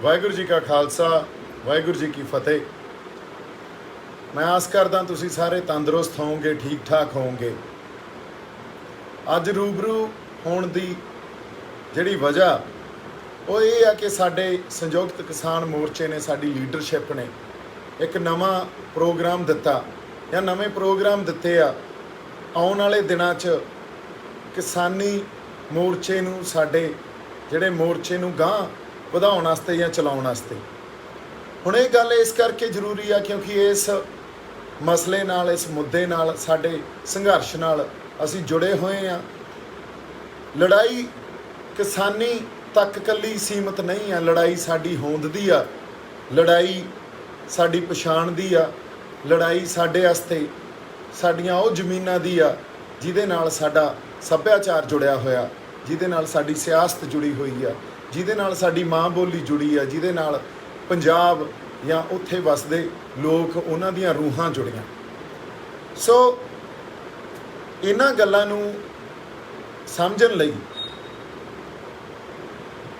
ਵਾਹਿਗੁਰੂ ਜੀ ਕਾ ਖਾਲਸਾ, ਵਾਹਿਗੁਰੂ ਜੀ ਕੀ ਫਤਿਹ। मैं आस करदा तुसी सारे तंदुरुस्त होवोगे, ठीक ठाक होवोगे। अज रूबरू होने की जिहड़ी वजह वो ये है कि साडे संयुक्त किसान मोर्चे ने, साडी लीडरशिप ने एक नवा प्रोग्राम दिता या नवे प्रोग्राम दिते आ। आउण वाले दिनां च किसानी मोर्चे नूं, साडे जिहड़े मोर्चे नूं गांह वधाउण वास्ते या चलाउण वास्ते हुण ये गल इस करके जरूरी है क्योंकि इस मसले नाल, इस मुद्दे नाल, साडे संघर्ष नाल असीं जुड़े होए हैं। लड़ाई किसानी तक कल्ली सीमित नहीं है, लड़ाई साडी होंद दी आ, लड़ाई साडी पछाण दी आ, लड़ाई साडे वास्ते साडियां ओह जमीनां दी आ जिहदे नाल साडा सभ्याचार जुड़िया होया, जिहदे नाल साडी सियासत जुड़ी हुई आ, जिहदे नाल साडी माँ बोली जुड़ी आ, जिहदे नाल पंजाब या उत्थे वसदे लोग उन्हां दीयां रूहां जुड़ियां। सो इन्हां गल्लां नूं समझण लई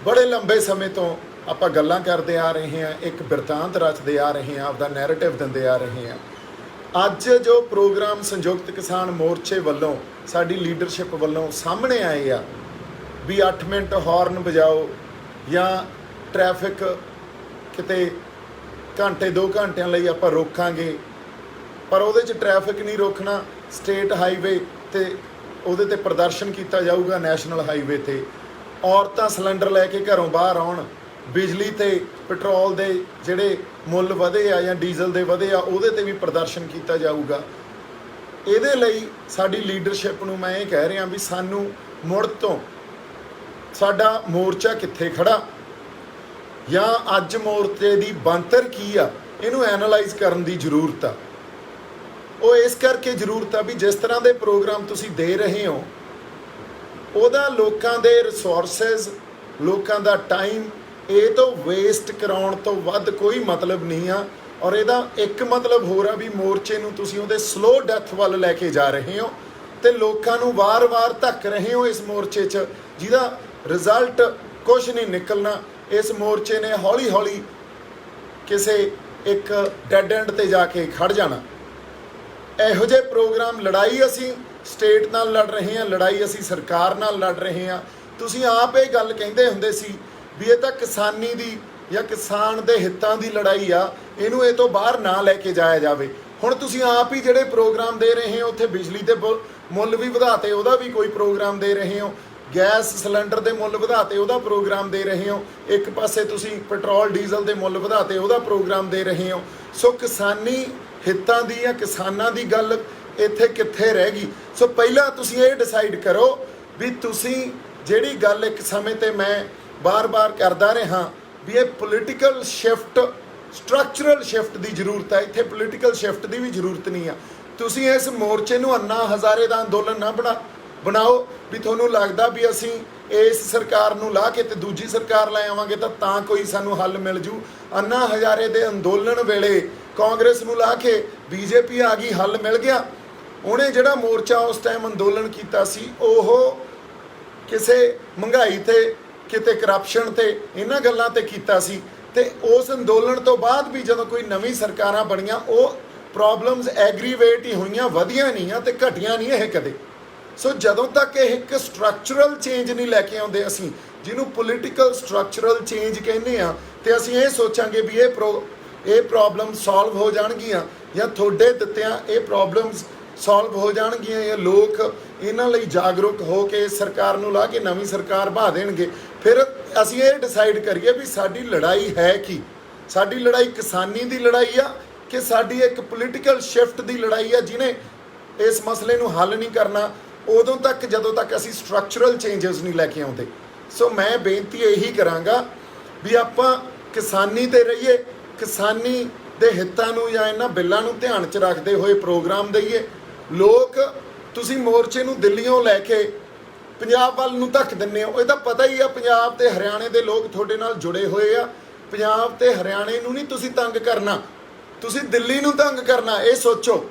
बड़े लंबे समय तो आपां गल्लां करदे आ रहे हैं, एक बिरतांत रचदे आ रहे हैं, आपदा नैरेटिव दिंदे आ रहे हैं। अज जो प्रोग्राम संयुक्त किसान मोर्चे वल्लों, साडी लीडरशिप वल्लों सामने आए आ भी 8 मिनट हॉर्न बजाओ या ट्रैफिक किते घंटे 2 घंटिਆਂ ਲਈ ਆਪਾਂ ਰੋਕਾਂਗੇ, पर ਉਹਦੇ 'ਚ ट्रैफिक नहीं रोकना। स्टेट हाईवे ਤੇ ਉਹਦੇ ਤੇ ਪ੍ਰਦਰਸ਼ਨ ਕੀਤਾ ਜਾਊਗਾ, ਨੈਸ਼ਨਲ ਹਾਈਵੇ ਤੇ ਔਰਤਾਂ ਸਿਲੰਡਰ ਲੈ ਕੇ ਘਰੋਂ ਬਾਹਰ ਆਉਣ, ਬਿਜਲੀ ਤੇ ਪੈਟਰੋਲ ਦੇ ਜਿਹੜੇ ਮੁੱਲ ਵਧੇ ਆ ਜਾਂ ਡੀਜ਼ਲ ਦੇ ਵਧੇ ਆ ਉਹਦੇ ਤੇ ਵੀ ਪ੍ਰਦਰਸ਼ਨ ਕੀਤਾ ਜਾਊਗਾ। ਇਹਦੇ ਲਈ ਸਾਡੀ ਲੀਡਰਸ਼ਿਪ ਨੂੰ ਮੈਂ ਇਹ ਕਹਿ ਰਿਹਾ ਵੀ ਸਾਨੂੰ ਮੁੜ ਤੋਂ ਸਾਡਾ ਮੋਰਚਾ ਕਿੱਥੇ ਖੜਾ ਜਾਂ ਅੱਜ ਮੋਰਚੇ ਦੀ ਬਣਤਰ ਕੀ ਆ, ਇਹਨੂੰ ਐਨਾਲਾਈਜ਼ ਕਰਨ ਦੀ ਜ਼ਰੂਰਤ ਆ। ਉਹ ਇਸ ਕਰਕੇ ਜ਼ਰੂਰਤ ਆ ਵੀ ਜਿਸ ਤਰ੍ਹਾਂ ਦੇ ਪ੍ਰੋਗਰਾਮ ਤੁਸੀਂ ਦੇ ਰਹੇ ਹੋ ਉਹਦਾ ਲੋਕਾਂ ਦੇ ਰਿਸੋਰਸਿਸ, ਲੋਕਾਂ ਦਾ ਟਾਈਮ ਇਹ ਤੋਂ ਵੇਸਟ ਕਰਾਉਣ ਤੋਂ ਵੱਧ ਕੋਈ ਮਤਲਬ ਨਹੀਂ ਆ। ਔਰ ਇਹਦਾ ਇੱਕ ਮਤਲਬ ਹੋਰ ਆ ਵੀ ਮੋਰਚੇ ਨੂੰ ਤੁਸੀਂ ਉਹਦੇ ਸਲੋ ਡੈਥ ਵੱਲ ਲੈ ਕੇ ਜਾ ਰਹੇ ਹੋ ਤੇ ਲੋਕਾਂ ਨੂੰ ਵਾਰ-ਵਾਰ ਧੱਕ ਰਹੇ ਹੋ ਇਸ ਮੋਰਚੇ 'ਚ, ਜਿਹਦਾ ਰਿਜ਼ਲਟ ਕੁਛ ਨਹੀਂ ਨਿਕਲਣਾ। ਇਸ ਮੋਰਚੇ ਨੇ ਹੌਲੀ ਹੌਲੀ ਕਿਸੇ ਇੱਕ ਡੈਡ ਐਂਡ ਤੇ ਜਾ ਕੇ ਖੜ ਜਾਣਾ। ਇਹੋ ਜਿਹੇ ਪ੍ਰੋਗਰਾਮ, ਲੜਾਈ ਅਸੀਂ ਸਟੇਟ ਨਾਲ ਲੜ ਰਹੇ ਹਾਂ, ਲੜਾਈ ਅਸੀਂ ਸਰਕਾਰ ਨਾਲ ਲੜ ਰਹੇ ਹਾਂ। ਤੁਸੀਂ ਆਪ ਇਹ ਗੱਲ ਕਹਿੰਦੇ ਹੁੰਦੇ ਸੀ ਵੀ ਇਹ ਤਾਂ ਕਿਸਾਨੀ ਦੀ ਜਾਂ ਕਿਸਾਨ ਦੇ ਹਿੱਤਾਂ ਦੀ ਲੜਾਈ ਆ, ਇਹਨੂੰ ਇਹ ਤੋਂ ਬਾਹਰ ਨਾ ਲੈ ਕੇ ਜਾਇਆ ਜਾਵੇ। ਹੁਣ ਤੁਸੀਂ ਆਪ ਹੀ ਜਿਹੜੇ ਪ੍ਰੋਗਰਾਮ ਦੇ ਰਹੇ ਹੋ, ਉੱਥੇ ਬਿਜਲੀ ਦੇ ਮੁੱਲ ਵੀ ਵਧਾਤੇ, ਉਹਦਾ ਵੀ ਕੋਈ ਪ੍ਰੋਗਰਾਮ ਦੇ ਰਹੇ ਹੋ, ਗੈਸ ਸਿਲੰਡਰ ਦੇ ਮੁੱਲ ਵਧਾਤੇ, ਉਹਦਾ ਪ੍ਰੋਗਰਾਮ ਦੇ ਰਹੇ ਹੋ, ਇੱਕ ਪਾਸੇ ਤੁਸੀਂ ਪੈਟਰੋਲ ਡੀਜ਼ਲ ਦੇ ਮੁੱਲ ਵਧਾਤੇ, ਉਹਦਾ ਪ੍ਰੋਗਰਾਮ ਦੇ ਰਹੇ ਹੋ। ਸੋ ਕਿਸਾਨੀ ਹਿੱਤਾਂ ਦੀ ਜਾਂ ਕਿਸਾਨਾਂ ਦੀ ਗੱਲ ਇੱਥੇ ਕਿੱਥੇ ਰਹਿ ਗਈ? ਸੋ ਪਹਿਲਾਂ ਤੁਸੀਂ ਇਹ ਡਿਸਾਈਡ ਕਰੋ ਵੀ ਤੁਸੀਂ ਜਿਹੜੀ ਗੱਲ ਇੱਕ ਸਮੇਂ 'ਤੇ ਮੈਂ ਬਾਰ-ਬਾਰ ਕਰਦਾ ਰਿਹਾ ਵੀ ਇਹ ਪੋਲੀਟੀਕਲ ਸ਼ਿਫਟ, ਸਟਰਕਚਰਲ ਸ਼ਿਫਟ ਦੀ ਜ਼ਰੂਰਤ ਹੈ। ਇੱਥੇ ਪੋਲੀਟੀਕਲ ਸ਼ਿਫਟ ਦੀ ਵੀ ਜ਼ਰੂਰਤ ਨਹੀਂ ਆ। ਤੁਸੀਂ ਇਸ ਮੋਰਚੇ ਨੂੰ ਅੰਨਾ ਹਜ਼ਾਰੇ ਦਾ ਅੰਦੋਲਨ ਨਾ ਬਣਾਓ ਵੀ ਤੁਹਾਨੂੰ ਲੱਗਦਾ ਵੀ ਅਸੀਂ ਇਸ ਸਰਕਾਰ ਨੂੰ ਲਾ ਕੇ ਤੇ ਦੂਜੀ ਸਰਕਾਰ ਲੈ ਆਵਾਂਗੇ ਤਾਂ ਕੋਈ ਸਾਨੂੰ ਹੱਲ ਮਿਲ ਜੂ। ਅੰਨਾ ਹਜ਼ਾਰੇ ਦੇ ਅੰਦੋਲਨ ਵੇਲੇ ਕਾਂਗਰਸ ਨੂੰ ਲਾ ਕੇ ਬੀਜੇਪੀ ਆ ਗਈ, ਹੱਲ ਮਿਲ ਗਿਆ। ਉਹਨੇ ਜਿਹੜਾ ਮੋਰਚਾ ਉਸ ਟਾਈਮ ਅੰਦੋਲਨ ਕੀਤਾ ਸੀ ਉਹ ਕਿਸੇ ਮਹਿੰਗਾਈ ਤੇ, ਕਿਤੇ ਕਰਪਸ਼ਨ ਤੇ, ਇਹਨਾਂ ਗੱਲਾਂ ਤੇ ਕੀਤਾ ਸੀ। ਤੇ ਉਸ ਅੰਦੋਲਨ ਤੋਂ ਬਾਅਦ ਵੀ ਜਦੋਂ ਕੋਈ ਨਵੀਂ ਸਰਕਾਰਾਂ ਬਣੀਆਂ ਉਹ ਪ੍ਰੋਬਲਮਸ ਐਗਰੀਵੇਟ ਹੀ ਹੋਈਆਂ, ਵਧੀਆਂ ਨਹੀਂ ਆ ਤੇ ਘਟੀਆਂ ਨਹੀਂ ਇਹ ਕਦੇ। ਸੋ ਜਦੋਂ ਤੱਕ ਇਹ ਇੱਕ ਸਟਰਕਚਰਲ ਚੇਂਜ ਨਹੀਂ ਲੈ ਕੇ ਆਉਂਦੇ ਅਸੀਂ, ਜਿਹਨੂੰ ਪੋਲੀਟੀਕਲ ਸਟਰਕਚਰਲ ਚੇਂਜ ਕਹਿੰਦੇ ਆ, ਤੇ ਅਸੀਂ ਇਹ ਸੋਚਾਂਗੇ ਵੀ ਇਹ ਪ੍ਰੋਬਲਮ ਸੋਲਵ ਹੋ ਜਾਣਗੀਆਂ ਜਾਂ ਤੁਹਾਡੇ ਦਿੱਤਿਆਂ ਇਹ ਪ੍ਰੋਬਲਮਸ ਸੋਲਵ ਹੋ ਜਾਣਗੀਆਂ ਜਾਂ ਲੋਕ ਇਹਨਾਂ ਲਈ ਜਾਗਰੂਕ ਹੋ ਕੇ ਸਰਕਾਰ ਨੂੰ ਲਾ ਕੇ ਨਵੀਂ ਸਰਕਾਰ ਬਹਾ ਦੇਣਗੇ, ਫਿਰ ਅਸੀਂ ਇਹ ਡਿਸਾਈਡ ਕਰੀਏ ਵੀ ਸਾਡੀ ਲੜਾਈ ਹੈ ਕੀ। ਸਾਡੀ ਲੜਾਈ ਕਿਸਾਨੀ ਦੀ ਲੜਾਈ ਆ ਕਿ ਸਾਡੀ ਇੱਕ ਪੋਲੀਟੀਕਲ ਸ਼ਿਫਟ ਦੀ ਲੜਾਈ ਆ ਜਿਹਨੇ ਇਸ ਮਸਲੇ ਨੂੰ ਹੱਲ ਨਹੀਂ ਕਰਨਾ ਉਦੋਂ ਤੱਕ ਜਦੋਂ ਤੱਕ ਅਸੀਂ ਸਟਰਕਚਰਲ ਚੇਂਜਸ ਨਹੀਂ ਲੈ ਕੇ ਆਉਂਦੇ। ਸੋ ਮੈਂ ਬੇਨਤੀ ਇਹੀ ਕਰਾਂਗਾ ਵੀ ਆਪਾਂ ਕਿਸਾਨੀ 'ਤੇ ਰਹੀਏ, ਕਿਸਾਨੀ ਦੇ ਹਿੱਤਾਂ ਨੂੰ ਜਾਂ ਇਹਨਾਂ ਬਿੱਲਾਂ ਨੂੰ ਧਿਆਨ 'ਚ ਰੱਖਦੇ ਹੋਏ ਪ੍ਰੋਗਰਾਮ ਦਈਏ। ਲੋਕ ਤੁਸੀਂ ਮੋਰਚੇ ਨੂੰ ਦਿੱਲੀੋਂ ਲੈ ਕੇ ਪੰਜਾਬ ਵੱਲ ਨੂੰ ਧੱਕ ਦਿੰਦੇ ਹੋ, ਇਹ ਤਾਂ ਪਤਾ ਹੀ ਆ ਪੰਜਾਬ ਤੇ ਹਰਿਆਣੇ ਦੇ ਲੋਕ ਤੁਹਾਡੇ ਨਾਲ ਜੁੜੇ ਹੋਏ ਆ। ਪੰਜਾਬ ਤੇ ਹਰਿਆਣੇ ਨੂੰ ਨਹੀਂ ਤੁਸੀਂ ਤੰਗ ਕਰਨਾ, ਤੁਸੀਂ ਦਿੱਲੀ ਨੂੰ ਤੰਗ ਕਰਨਾ। ਇਹ ਸੋਚੋ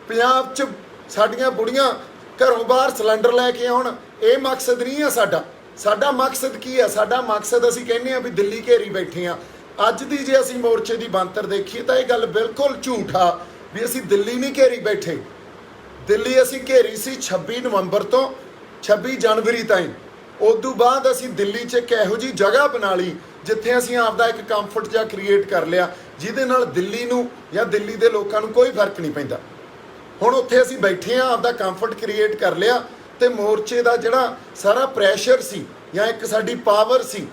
ਪੰਜਾਬ 'ਚ ਸਾਡੀਆਂ ਬੁੜੀਆਂ ਘਰੋਂ ਬਾਹਰ ਸਿਲੰਡਰ ਲੈ ਕੇ ਆਉਣ, ਇਹ ਮਕਸਦ ਨਹੀਂ ਆ ਸਾਡਾ। ਸਾਡਾ ਮਕਸਦ ਕੀ ਆ? ਸਾਡਾ ਮਕਸਦ ਅਸੀਂ ਕਹਿੰਦੇ ਆ ਵੀ ਦਿੱਲੀ ਘੇਰੀ ਬੈਠੇ ਆ ਅੱਜ ਦੀ ਜੇ ਅਸੀਂ ਮੋਰਚੇ ਦੀ ਬਣਤਰ ਦੇਖੀਏ ਤਾਂ ਇਹ ਗੱਲ ਬਿਲਕੁਲ ਝੂਠ ਆ ਵੀ ਅਸੀਂ ਦਿੱਲੀ ਨਹੀਂ ਘੇਰੀ ਬੈਠੇ। ਦਿੱਲੀ ਅਸੀਂ ਘੇਰੀ ਸੀ 26 ਨਵੰਬਰ ਤੋਂ 26 ਜਨਵਰੀ ਤਾਈਂ। ਉਦੋਂ ਬਾਅਦ ਅਸੀਂ ਦਿੱਲੀ 'ਚ ਇੱਕ ਇਹੋ ਜਿਹੀ ਜਗ੍ਹਾ ਬਣਾ ਲਈ ਜਿੱਥੇ ਅਸੀਂ ਆਪਦਾ ਇੱਕ ਕੰਫਰਟ ਜਿਹਾ ਕ੍ਰੀਏਟ ਕਰ ਲਿਆ, ਜਿਹਦੇ ਨਾਲ ਦਿੱਲੀ ਨੂੰ ਜਾਂ ਦਿੱਲੀ ਦੇ ਲੋਕਾਂ ਨੂੰ ਕੋਈ ਫਰਕ ਨਹੀਂ ਪੈਂਦਾ। ਹੁਣ ਉੱਥੇ ਅਸੀਂ ਬੈਠੇ ਹਾਂ, ਆਪਦਾ ਕੰਫਰਟ ਕ੍ਰੀਏਟ ਕਰ ਲਿਆ, ਤੇ ਮੋਰਚੇ ਦਾ ਜਿਹੜਾ ਸਾਰਾ ਪ੍ਰੈਸ਼ਰ ਸੀ ਜਾਂ ਇੱਕ ਸਾਡੀ ਪਾਵਰ ਸੀ,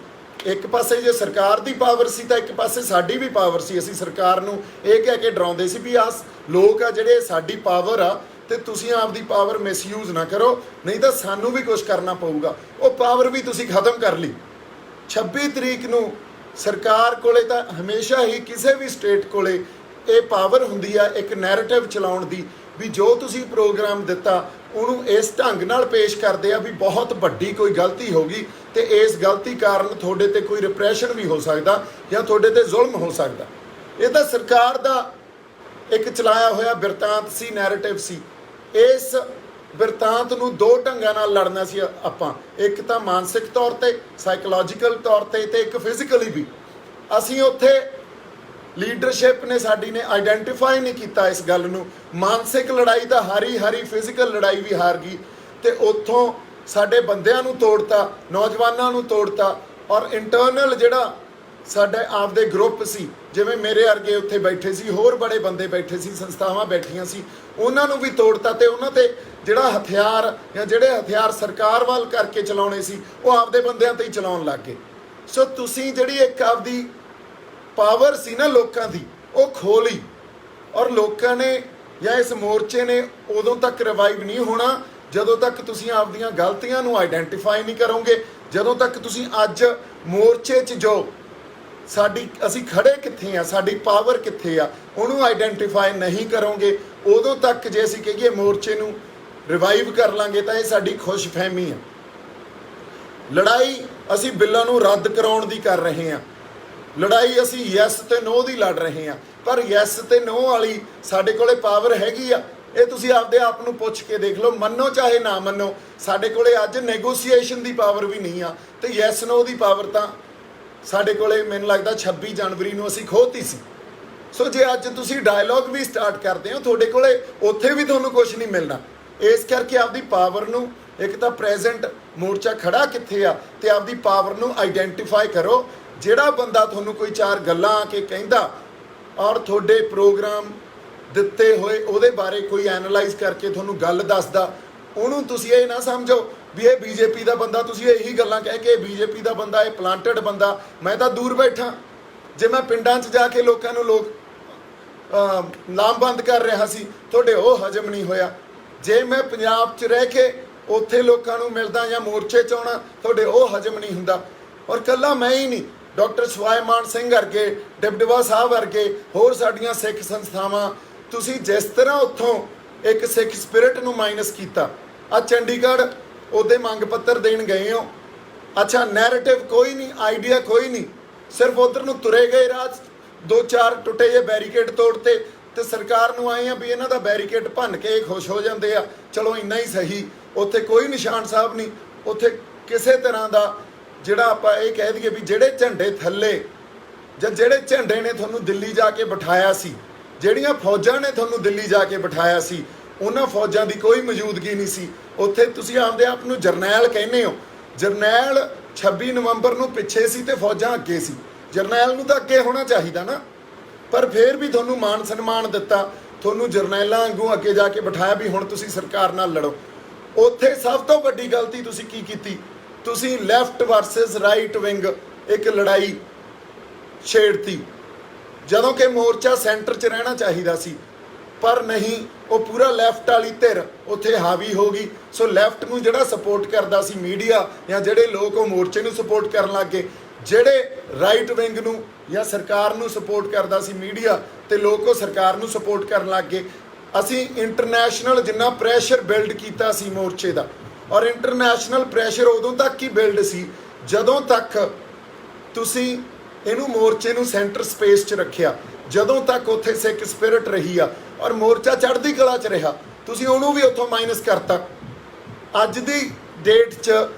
ਇੱਕ ਪਾਸੇ ਜੇ ਸਰਕਾਰ ਦੀ ਪਾਵਰ ਸੀ ਤਾਂ ਇੱਕ ਪਾਸੇ ਸਾਡੀ ਵੀ ਪਾਵਰ ਸੀ। ਅਸੀਂ ਸਰਕਾਰ ਨੂੰ ਇਹ ਕਹਿ ਕੇ ਡਰਾਉਂਦੇ ਸੀ ਵੀ ਆਹ ਲੋਕ ਆ ਜਿਹੜੇ ਸਾਡੀ ਪਾਵਰ ਆ ਤੇ ਤੁਸੀਂ ਆਪਦੀ ਪਾਵਰ ਮਿਸਯੂਜ਼ ਨਾ ਕਰੋ, ਨਹੀਂ ਤਾਂ ਸਾਨੂੰ ਵੀ ਕੁਝ ਕਰਨਾ ਪਊਗਾ। ਉਹ ਪਾਵਰ ਵੀ ਤੁਸੀਂ ਖਤਮ ਕਰ ਲਈ। 26 ਤਰੀਕ ਨੂੰ ਸਰਕਾਰ ਕੋਲੇ ਤਾਂ ਹਮੇਸ਼ਾ ਹੀ ਕਿਸੇ ਵੀ ਸਟੇਟ ਕੋਲੇ ਇਹ ਪਾਵਰ ਹੁੰਦੀ ਆ ਇੱਕ ਨੈਰੇਟਿਵ ਚਲਾਉਣ ਦੀ, ਵੀ ਜੋ ਤੁਸੀਂ ਪ੍ਰੋਗਰਾਮ ਦਿੱਤਾ ਉਹਨੂੰ ਇਸ ਢੰਗ ਨਾਲ ਪੇਸ਼ ਕਰਦੇ ਆ ਵੀ ਬਹੁਤ ਵੱਡੀ ਕੋਈ ਗਲਤੀ ਹੋ ਗਈ ਤੇ ਇਸ ਗਲਤੀ ਕਾਰਨ ਤੁਹਾਡੇ ਤੇ ਕੋਈ ਰਿਪਰੈਸ਼ਨ ਵੀ ਹੋ ਸਕਦਾ ਜਾਂ ਤੁਹਾਡੇ ਤੇ ਜ਼ੁਲਮ ਹੋ ਸਕਦਾ। ਇਹ ਤਾਂ ਸਰਕਾਰ ਦਾ ਇੱਕ ਚਲਾਇਆ ਹੋਇਆ ਬਿਰਤਾਂਤ ਸੀ, ਨੈਰੇਟਿਵ ਸੀ। ਇਸ ਬਿਰਤਾਂਤ ਨੂੰ ਦੋ ਢੰਗਾਂ ਨਾਲ ਲੜਨਾ ਸੀ ਆਪਾਂ, ਇੱਕ ਤਾਂ ਮਾਨਸਿਕ ਤੌਰ ਤੇ, ਸਾਈਕੋਲੋਜੀਕਲ ਤੌਰ ਤੇ, ਤੇ ਇੱਕ ਫਿਜ਼ੀਕਲੀ ਵੀ। ਅਸੀਂ ਉੱਥੇ ਲੀਡਰਸ਼ਿਪ ਨੇ ਸਾਡੀ ਨੇ ਆਈਡੈਂਟੀਫਾਈ ਨਹੀਂ ਕੀਤਾ ਇਸ ਗੱਲ ਨੂੰ। ਮਾਨਸਿਕ ਲੜਾਈ ਤਾਂ ਹਾਰੀ, ਫਿਜ਼ੀਕਲ ਲੜਾਈ ਵੀ ਹਾਰ ਗਈ, ਤੇ ਉੱਥੋਂ ਸਾਡੇ ਬੰਦਿਆਂ ਨੂੰ ਤੋੜਤਾ, ਨੌਜਵਾਨਾਂ ਨੂੰ ਤੋੜਤਾ, ਔਰ ਇੰਟਰਨਲ ਜਿਹੜਾ ਸਾਡੇ ਆਪਦੇ ਗਰੁੱਪ ਸੀ, ਜਿਵੇਂ ਮੇਰੇ ਵਰਗੇ ਉੱਥੇ ਬੈਠੇ ਸੀ, ਹੋਰ ਬੜੇ ਬੰਦੇ ਬੈਠੇ ਸੀ, ਸੰਸਥਾਵਾਂ ਬੈਠੀਆਂ ਸੀ, ਉਹਨਾਂ ਨੂੰ ਵੀ ਤੋੜਤਾ, ਤੇ ਉਹਨਾਂ ਤੇ ਜਿਹੜਾ ਹਥਿਆਰ ਜਾਂ ਜਿਹੜੇ ਹਥਿਆਰ ਸਰਕਾਰ ਵੱਲ ਕਰਕੇ ਚਲਾਉਣੇ ਸੀ ਉਹ ਆਪਦੇ ਬੰਦਿਆਂ ਤੇ ਹੀ ਚਲਾਉਣ ਲੱਗ ਗਏ। ਸੋ ਤੁਸੀਂ ਜਿਹੜੀ ਇੱਕ ਆਪਦੀ ਪਾਵਰ ਸੀ ਨਾ ਲੋਕਾਂ ਦੀ, ਉਹ ਖੋਹ ਲਈ, ਔਰ ਲੋਕਾਂ ਨੇ ਜਾਂ ਇਸ ਮੋਰਚੇ ਨੇ ਉਦੋਂ ਤੱਕ ਰਿਵਾਈਵ ਨਹੀਂ ਹੋਣਾ ਜਦੋਂ ਤੱਕ ਤੁਸੀਂ ਆਪਦੀਆਂ ਗਲਤੀਆਂ ਨੂੰ ਆਈਡੈਂਟੀਫਾਈ ਨਹੀਂ ਕਰੋਗੇ, ਜਦੋਂ ਤੱਕ ਤੁਸੀਂ ਅੱਜ ਮੋਰਚੇ 'ਚ ਜੋ ਅਸੀਂ ਖੜੇ ਕਿੱਥੇ ਆ, ਸਾਡੀ ਪਾਵਰ ਕਿੱਥੇ ਆ, ਉਹਨੂੰ ਆਈਡੈਂਟੀਫਾਈ ਨਹੀਂ ਕਰੋਗੇ, ਉਦੋਂ ਤੱਕ ਜੇ ਅਸੀਂ ਕਹੀਏ ਮੋਰਚੇ ਨੂੰ ਰਿਵਾਈਵ ਕਰ ਲਾਂਗੇ ਤਾਂ ਇਹ ਸਾਡੀ ਖੁਸ਼ਫਹਿਮੀ ਆ। ਲੜਾਈ ਅਸੀਂ ਬਿੱਲਾਂ ਨੂੰ ਰੱਦ ਕਰਾਉਣ ਦੀ ਕਰ ਰਹੇ ਹਾਂ, ਲੜਾਈ ਅਸੀਂ ਯੈਸ ਤੇ ਨੋ ਦੀ ਲੜ ਰਹੇ ਹਾਂ, ਪਰ ਯੈਸ ਤੇ ਨੋ ਵਾਲੀ ਸਾਡੇ ਕੋਲੇ ਪਾਵਰ ਹੈਗੀ ਆ। ਇਹ ਤੁਸੀਂ ਆਪਦੇ ਆਪ ਨੂੰ ਪੁੱਛ ਕੇ ਦੇਖ ਲਓ, ਮੰਨੋ ਚਾਹੇ ਨਾ ਮੰਨੋ, ਸਾਡੇ ਕੋਲੇ ਅੱਜ ਨੈਗੋਸੀਏਸ਼ਨ ਦੀ ਪਾਵਰ ਵੀ ਨਹੀਂ ਆ, ਤੇ ਯੈਸ ਨੋ ਦੀ ਪਾਵਰ ਤਾਂ ਸਾਡੇ ਕੋਲੇ ਮੈਨੂੰ ਲੱਗਦਾ 26 ਜਨਵਰੀ ਨੂੰ ਅਸੀਂ ਖੋਹਤੀ ਸੀ। ਸੋ ਜੇ ਅੱਜ ਤੁਸੀਂ ਡਾਇਲੌਗ ਵੀ ਸਟਾਰਟ ਕਰਦੇ ਹੋ, ਤੁਹਾਡੇ ਕੋਲੇ ਉੱਥੇ ਵੀ ਤੁਹਾਨੂੰ ਕੁਝ ਨਹੀਂ ਮਿਲਣਾ। ਇਸ ਕਰਕੇ ਆਪਦੀ ਪਾਵਰ ਨੂੰ, ਇੱਕ ਤਾਂ ਪ੍ਰੈਜ਼ੈਂਟ ਮੋਰਚਾ ਖੜਾ ਕਿੱਥੇ ਆ, ਤੇ ਆਪਦੀ ਪਾਵਰ ਨੂੰ ਆਈਡੈਂਟੀਫਾਈ ਕਰੋ। ਜਿਹੜਾ ਬੰਦਾ ਤੁਹਾਨੂੰ ਕੋਈ ਚਾਰ ਗੱਲਾਂ ਆ ਕੇ ਕਹਿੰਦਾ ਔਰ ਤੁਹਾਡੇ ਪ੍ਰੋਗਰਾਮ ਦਿੱਤੇ ਹੋਏ ਉਹਦੇ ਬਾਰੇ ਕੋਈ ਐਨਾਲਾਈਜ਼ ਕਰਕੇ ਤੁਹਾਨੂੰ ਗੱਲ ਦੱਸਦਾ, ਉਹਨੂੰ ਤੁਸੀਂ ਇਹ ਨਾ ਸਮਝੋ ਵੀ ਇਹ ਬੀਜੇਪੀ ਦਾ ਬੰਦਾ, ਤੁਸੀਂ ਇਹੀ ਗੱਲਾਂ ਕਹਿ ਕੇ ਬੀਜੇਪੀ ਦਾ ਬੰਦਾ, ਇਹ ਪਲਾਂਟਡ ਬੰਦਾ। ਮੈਂ ਤਾਂ ਦੂਰ ਬੈਠਾ, ਜੇ ਮੈਂ ਪਿੰਡਾਂ 'ਚ ਜਾ ਕੇ ਲੋਕਾਂ ਨੂੰ ਲਾਮਬੰਦ ਕਰ ਰਿਹਾ ਸੀ, ਤੁਹਾਡੇ ਉਹ ਹਜਮ ਨਹੀਂ ਹੋਇਆ। ਜੇ ਮੈਂ ਪੰਜਾਬ 'ਚ ਰਹਿ ਕੇ ਉੱਥੇ ਲੋਕਾਂ ਨੂੰ ਮਿਲਦਾ ਜਾਂ ਮੋਰਚੇ 'ਚ ਆਉਣਾ, ਤੁਹਾਡੇ ਉਹ ਹਜਮ ਨਹੀਂ ਹੁੰਦਾ। ਔਰ ਇਕੱਲਾ ਮੈਂ ਹੀ ਨਹੀਂ, ਡਾਕਟਰ ਸਵਾਈਮਾਨ ਸਿੰਘ ਵਰਗੇ, ਡਿਪਟੀ ਸਾਹਿਬ ਵਰਗੇ, ਹੋਰ ਸਾਡੀਆਂ ਸਿੱਖ ਸੰਸਥਾਵਾਂ, ਤੁਸੀਂ ਜਿਸ ਤਰ੍ਹਾਂ ਉੱਥੋਂ ਇੱਕ ਸਿੱਖ ਸਪਿਰਿਟ ਨੂੰ ਮਾਈਨਸ ਕੀਤਾ। ਆ ਚੰਡੀਗੜ੍ਹ ਉਹਦੇ ਮੰਗ ਪੱਤਰ ਦੇਣ ਗਏ ਹੋ, ਅੱਛਾ ਨੈਰੇਟਿਵ ਕੋਈ ਨਹੀਂ, ਆਈਡੀਆ ਕੋਈ ਨਹੀਂ, ਸਿਰਫ ਉੱਧਰ ਨੂੰ ਤੁਰੇ ਗਏ, ਰਾਤ 2-4 ਟੁੱਟੇ ਜਿਹੇ ਬੈਰੀਕੇਡ ਤੋੜਤੇ, ਤੇ ਸਰਕਾਰ ਨੂੰ ਆਏ ਆ ਵੀ ਇਹਨਾਂ ਦਾ ਬੈਰੀਕੇਡ ਭੰਨ ਕੇ ਖੁਸ਼ ਹੋ ਜਾਂਦੇ ਆ, ਚਲੋ ਇੰਨਾ ਹੀ ਸਹੀ। ਉੱਥੇ ਕੋਈ ਨਿਸ਼ਾਨ ਸਾਹਿਬ ਨਹੀਂ, ਉੱਥੇ ਕਿਸੇ ਤਰ੍ਹਾਂ ਦਾ ਜਿਹੜਾ ਆਪਾਂ ਇਹ ਕਹਿ ਦਈਏ ਵੀ ਜਿਹੜੇ ਝੰਡੇ ਥੱਲੇ ਜਾਂ ਜਿਹੜੇ ਝੰਡੇ ਨੇ ਤੁਹਾਨੂੰ ਦਿੱਲੀ ਜਾ ਕੇ ਬਿਠਾਇਆ ਸੀ, ਜਿਹੜੀਆਂ ਫੌਜਾਂ ਨੇ ਤੁਹਾਨੂੰ ਦਿੱਲੀ ਜਾ ਕੇ ਬਿਠਾਇਆ ਸੀ, ਉਹਨਾਂ ਫੌਜਾਂ ਦੀ ਕੋਈ ਮੌਜੂਦਗੀ ਨਹੀਂ ਸੀ ਉੱਥੇ। ਤੁਸੀਂ ਆਪਦੇ ਆਪ ਨੂੰ ਜਰਨੈਲ ਕਹਿੰਦੇ ਹੋ, ਜਰਨੈਲ 26 ਨਵੰਬਰ ਨੂੰ ਪਿੱਛੇ ਸੀ ਤੇ ਫੌਜਾਂ ਅੱਗੇ ਸੀ, ਜਰਨੈਲ ਨੂੰ ਤਾਂ ਅੱਗੇ ਹੋਣਾ ਚਾਹੀਦਾ ਨਾ, ਪਰ ਫਿਰ ਵੀ ਤੁਹਾਨੂੰ ਮਾਨ ਸਨਮਾਨ ਦਿੱਤਾ, ਤੁਹਾਨੂੰ ਜਰਨੈਲਾਂ ਵਾਂਗੂ ਅੱਗੇ ਜਾ ਕੇ ਬਿਠਾਇਆ ਵੀ ਹੁਣ ਤੁਸੀਂ ਸਰਕਾਰ ਨਾਲ ਲੜੋ। ਉੱਥੇ ਸਭ ਤੋਂ ਵੱਡੀ ਗਲਤੀ ਤੁਸੀਂ ਕੀ ਕੀਤੀ, ਤੁਸੀਂ ਲੈਫਟ ਵਰਸਸ ਰਾਈਟ ਵਿੰਗ ਇੱਕ ਲੜਾਈ ਛੇੜਤੀ, ਜਦੋਂ ਕਿ ਮੋਰਚਾ ਸੈਂਟਰ 'ਚ ਰਹਿਣਾ ਚਾਹੀਦਾ ਸੀ, ਪਰ ਨਹੀਂ, ਉਹ ਪੂਰਾ ਲੈਫਟ ਵਾਲੀ ਧਿਰ ਉੱਥੇ ਹਾਵੀ ਹੋ ਗਈ। ਸੋ ਲੈਫਟ ਨੂੰ ਜਿਹੜਾ ਸਪੋਰਟ ਕਰਦਾ ਸੀ ਮੀਡੀਆ ਜਾਂ ਜਿਹੜੇ ਲੋਕ ਉਹ ਮੋਰਚੇ ਨੂੰ ਸਪੋਰਟ ਕਰਨ ਲੱਗ ਗਏ, ਜਿਹੜੇ ਰਾਈਟ ਵਿੰਗ ਨੂੰ ਜਾਂ ਸਰਕਾਰ ਨੂੰ ਸਪੋਰਟ ਕਰਦਾ ਸੀ ਮੀਡੀਆ ਤੇ ਲੋਕ ਉਹ ਸਰਕਾਰ ਨੂੰ ਸਪੋਰਟ ਕਰਨ ਲੱਗ ਗਏ। ਅਸੀਂ ਇੰਟਰਨੈਸ਼ਨਲ ਜਿੰਨਾ ਪ੍ਰੈਸ਼ਰ ਬਿਲਡ ਕੀਤਾ ਸੀ ਮੋਰਚੇ ਦਾ, ਔਰ ਇੰਟਰਨੈਸ਼ਨਲ ਪ੍ਰੈਸ਼ਰ ਉਦੋਂ ਤੱਕ ਹੀ ਬਿਲਡ ਸੀ ਜਦੋਂ ਤੱਕ ਤੁਸੀਂ ਇਹਨੂੰ ਮੋਰਚੇ ਨੂੰ ਸੈਂਟਰ ਸਪੇਸ 'ਚ ਰੱਖਿਆ, ਜਦੋਂ ਤੱਕ ਉੱਥੇ ਸਿੱਖ ਸਪਿਰਿਟ ਰਹੀ ਆ ਔਰ ਮੋਰਚਾ ਚੜ੍ਹਦੀ ਕਲਾ 'ਚ ਰਿਹਾ, ਤੁਸੀਂ ਉਹਨੂੰ ਵੀ ਉੱਥੋਂ ਮਾਈਨਸ ਕਰਤਾ। ਅੱਜ ਦੀ ਡੇਟ 'ਚ